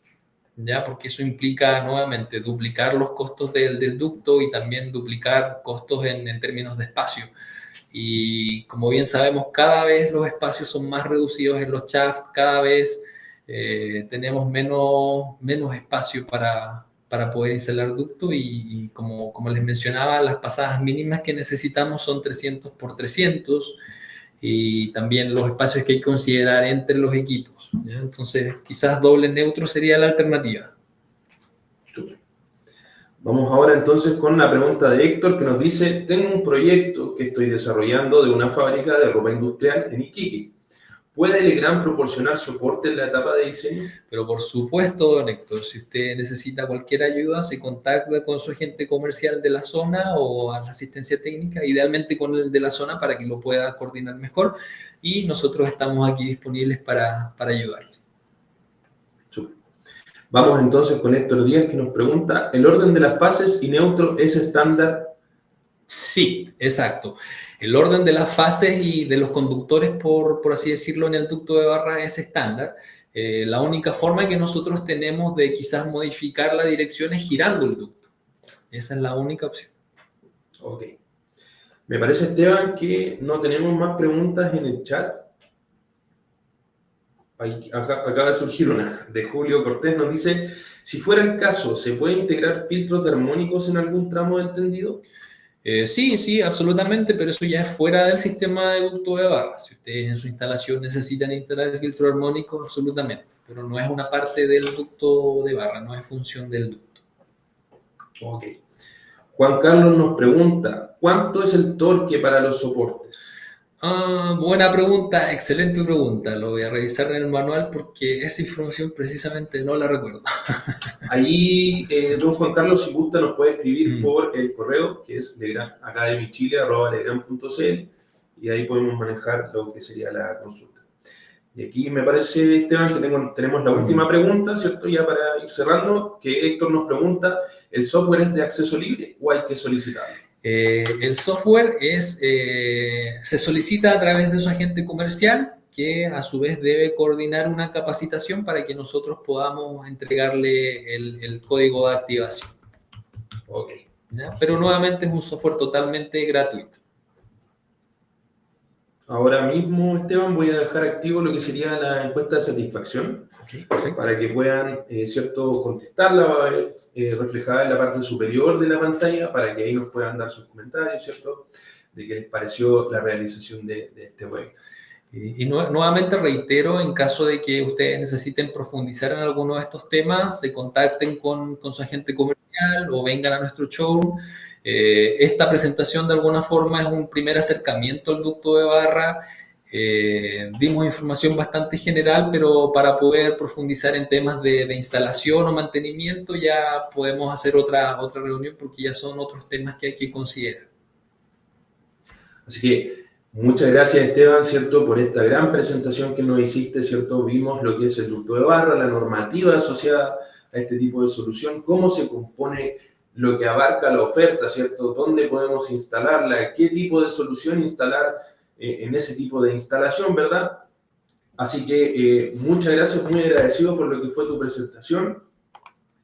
¿ya? Porque eso implica nuevamente duplicar los costos del ducto y también duplicar costos en términos de espacio. Y como bien sabemos, cada vez los espacios son más reducidos en los shafts, cada vez tenemos menos espacio para poder instalar ducto y como les mencionaba, las pasadas mínimas que necesitamos son 300 por 300 y también los espacios que hay que considerar entre los equipos, ¿ya? Entonces, quizás doble neutro sería la alternativa. Vamos ahora entonces con la pregunta de Héctor que nos dice, tengo un proyecto que estoy desarrollando de una fábrica de ropa industrial en Iquique. ¿Puede Legrand proporcionar soporte en la etapa de diseño? Pero por supuesto, don Héctor, si usted necesita cualquier ayuda, se contacta con su agente comercial de la zona o a la asistencia técnica, idealmente con el de la zona para que lo pueda coordinar mejor y nosotros estamos aquí disponibles para ayudarle. Super. Vamos entonces con Héctor Díaz que nos pregunta, ¿el orden de las fases y neutro es estándar? Sí, exacto. El orden de las fases y de los conductores, por así decirlo, en el ducto de barra es estándar. La única forma que nosotros tenemos de quizás modificar la dirección es girando el ducto. Esa es la única opción. Ok. Me parece, Esteban, que no tenemos más preguntas en el chat. Acaba de surgir una de Julio Cortés, nos dice, si fuera el caso, ¿se puede integrar filtros de armónicos en algún tramo del tendido? Sí, absolutamente, pero eso ya es fuera del sistema de ducto de barra. Si ustedes en su instalación necesitan instalar el filtro armónico, absolutamente, pero no es una parte del ducto de barra, no es función del ducto. Ok. Juan Carlos nos pregunta, ¿cuánto es el torque para los soportes? Buena pregunta, excelente pregunta. Lo voy a revisar en el manual porque esa información precisamente no la recuerdo. Ahí, don Juan Carlos, si gusta, nos puede escribir por el correo, que es academychile@legrand.cl, y ahí podemos manejar lo que sería la consulta. Y aquí me parece, Esteban, que tenemos la última pregunta, ¿cierto? Ya para ir cerrando, que Héctor nos pregunta, ¿el software es de acceso libre o hay que solicitarlo? El software se solicita a través de su agente comercial, que a su vez debe coordinar una capacitación para que nosotros podamos entregarle el código de activación. Ok. ¿Ya? Pero nuevamente es un software totalmente gratuito. Ahora mismo, Esteban, voy a dejar activo lo que sería la encuesta de satisfacción. Okay, perfecto. Para que puedan, ¿cierto?, contestarla, va a ver reflejada en la parte superior de la pantalla, para que ahí nos puedan dar sus comentarios, ¿cierto?, de qué les pareció la realización de este webinar. Y nuevamente reitero, en caso de que ustedes necesiten profundizar en alguno de estos temas, se contacten con su agente comercial o vengan a nuestro showroom. Esta presentación de alguna forma es un primer acercamiento al ducto de barra. Dimos información bastante general, pero para poder profundizar en temas de instalación o mantenimiento ya podemos hacer otra reunión porque ya son otros temas que hay que considerar. Así que muchas gracias, Esteban, ¿cierto?, por esta gran presentación que nos hiciste, ¿cierto? Vimos lo que es el ducto de barra, la normativa asociada a este tipo de solución, cómo se compone, lo que abarca la oferta, ¿cierto? ¿Dónde podemos instalarla? ¿Qué tipo de solución instalar en ese tipo de instalación, verdad? Así que muchas gracias, muy agradecido por lo que fue tu presentación.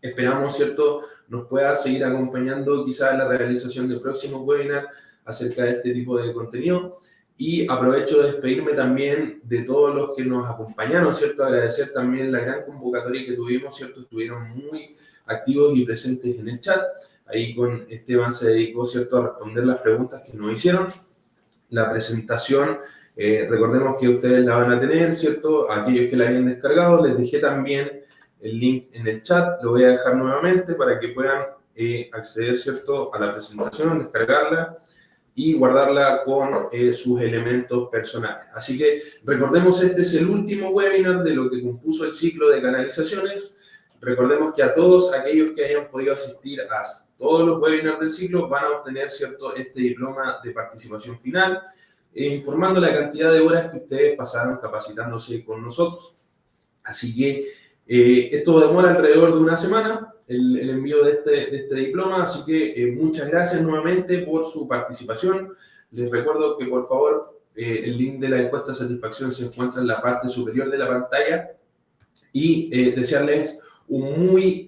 Esperamos, ¿cierto?, nos puedas seguir acompañando quizás en la realización de próximos webinars acerca de este tipo de contenido. Y aprovecho de despedirme también de todos los que nos acompañaron, ¿cierto? Agradecer también la gran convocatoria que tuvimos, ¿cierto? Estuvieron muy activos y presentes en el chat. Ahí con Esteban se dedicó, ¿cierto?, a responder las preguntas que nos hicieron. La presentación, recordemos que ustedes la van a tener, ¿cierto? Aquellos que la hayan descargado, les dejé también el link en el chat, lo voy a dejar nuevamente para que puedan acceder, ¿cierto?, a la presentación, descargarla y guardarla con sus elementos personales. Así que recordemos, este es el último webinar de lo que compuso el ciclo de canalizaciones. Recordemos que a todos aquellos que hayan podido asistir a todos los webinars del ciclo van a obtener, ¿cierto?, este diploma de participación final, informando la cantidad de horas que ustedes pasaron capacitándose con nosotros. Así que esto demora alrededor de una semana, el envío de este diploma, así que muchas gracias nuevamente por su participación. Les recuerdo que, por favor, el link de la encuesta de satisfacción se encuentra en la parte superior de la pantalla y desearles un muy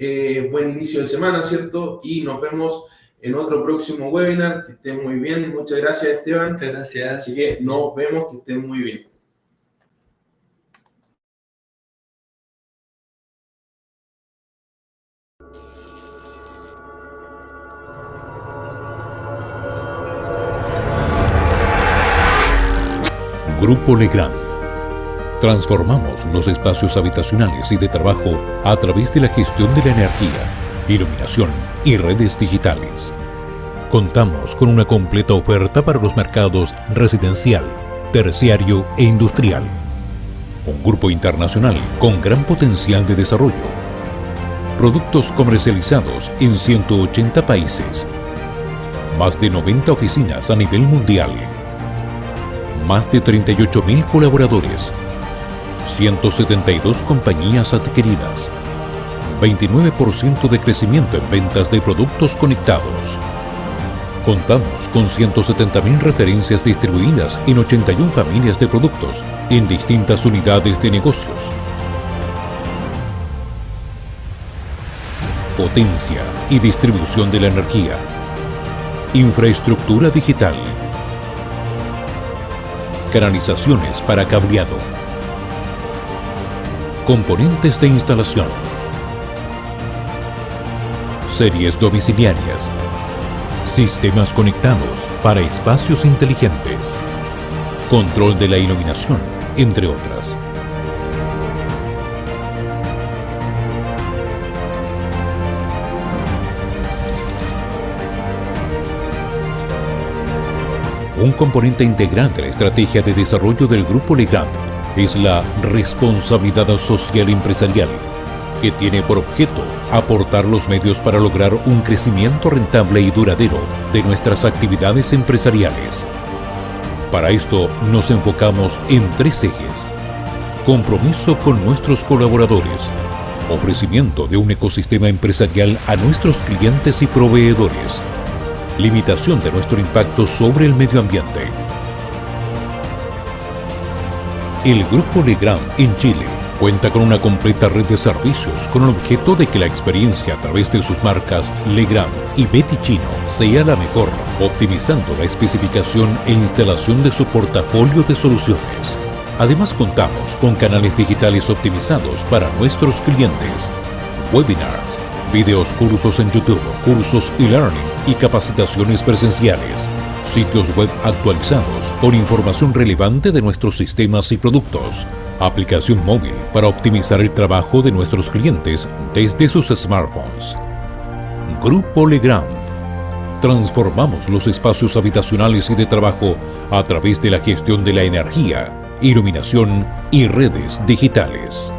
buen inicio de semana, ¿cierto? Y nos vemos en otro próximo webinar. Que estén muy bien. Muchas gracias, Esteban. Muchas gracias. Así que nos vemos, que estén muy bien. Grupo Legrand. Transformamos los espacios habitacionales y de trabajo a través de la gestión de la energía, iluminación y redes digitales. Contamos con una completa oferta para los mercados residencial, terciario e industrial. Un grupo internacional con gran potencial de desarrollo. Productos comercializados en 180 países. Más de 90 oficinas a nivel mundial. Más de 38.000 colaboradores. 172 compañías adquiridas. 29% de crecimiento en ventas de productos conectados. Contamos con 170.000 referencias distribuidas en 81 familias de productos en distintas unidades de negocios. Potencia y distribución de la energía. Infraestructura digital. Canalizaciones para cableado. Componentes de instalación. Series domiciliarias. Sistemas conectados para espacios inteligentes. Control de la iluminación, entre otras. Un componente integral de la estrategia de desarrollo del Grupo Legrand es la responsabilidad social empresarial, que tiene por objeto aportar los medios para lograr un crecimiento rentable y duradero de nuestras actividades empresariales. Para esto nos enfocamos en 3 ejes: compromiso con nuestros colaboradores, ofrecimiento de un ecosistema empresarial a nuestros clientes y proveedores, limitación de nuestro impacto sobre el medio ambiente. El Grupo Legrand en Chile cuenta con una completa red de servicios con el objeto de que la experiencia a través de sus marcas Legrand y Betty Chino sea la mejor, optimizando la especificación e instalación de su portafolio de soluciones. Además, contamos con canales digitales optimizados para nuestros clientes, webinars, videos, cursos en YouTube, cursos e-learning y capacitaciones presenciales, sitios web actualizados con información relevante de nuestros sistemas y productos, aplicación móvil para optimizar el trabajo de nuestros clientes desde sus smartphones. Grupo Legrand. Transformamos los espacios habitacionales y de trabajo a través de la gestión de la energía, iluminación y redes digitales.